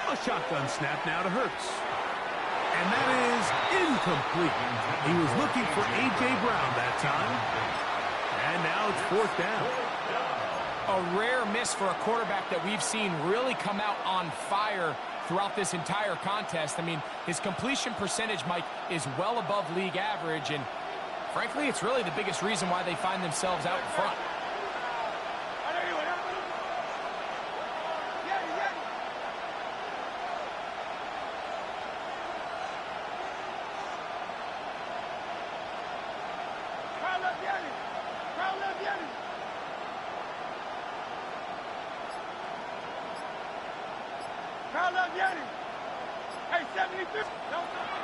A shotgun snap now to Hurts. And that is incomplete. He was looking for A.J. Brown that time. And now it's 4th down. A rare miss for a quarterback that we've seen really come out on fire throughout this entire contest. I mean, his completion percentage, Mike, is well above league average. And frankly, it's really the biggest reason why they find themselves out in front.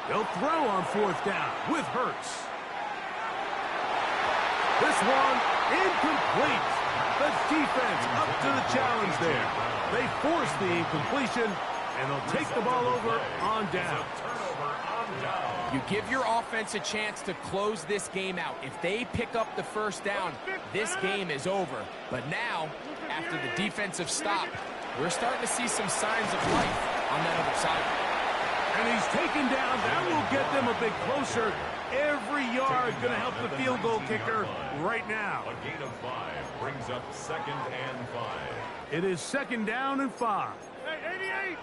They'll throw on 4th down with Hurts. This one incomplete. The defense up to the challenge there. They force the incompletion, and they'll take the ball over on down. You give your offense a chance to close this game out. If they pick up the 1st down, this game is over. But now, after the defensive stop, we're starting to see some signs of life on that other side. And he's taken down. That will get them a bit closer. Every yard going to help the field goal kicker right now. A gain of 5 brings up 2nd and 5. It is 2nd down and 5. Hey,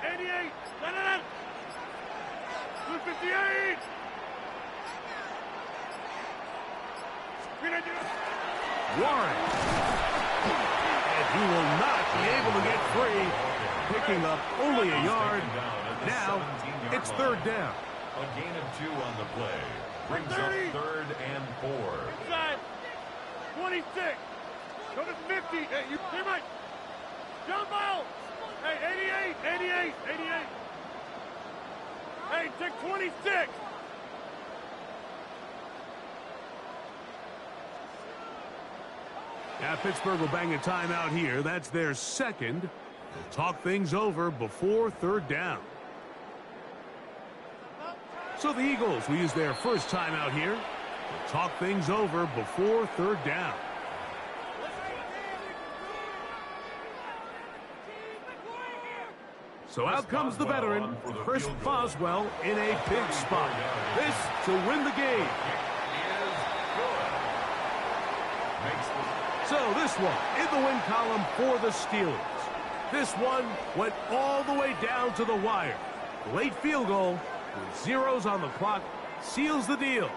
88. 258. Warren. And he will not be able to get free, picking up only a yard. Now, it's 3rd down. A gain of 2 on the play. Brings up 3rd and 4. Inside. 26. Go to 50. Hey, you hear me? Jump out. Hey, 88. Hey, take 26. Now, Pittsburgh will bang a timeout here. That's their 2nd. They'll talk things over before 3rd down. So the Eagles will use their 1st timeout here. They'll talk things over before 3rd down. So out comes the veteran, Chris Boswell, in a big spot. This to win the game. So this one in the win column for the Steelers. This one went all the way down to the wire. Late field goal with zeros on the clock seals the deal.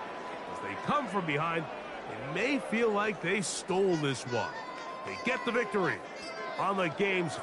As they come from behind, it may feel like they stole this one. They get the victory on the game's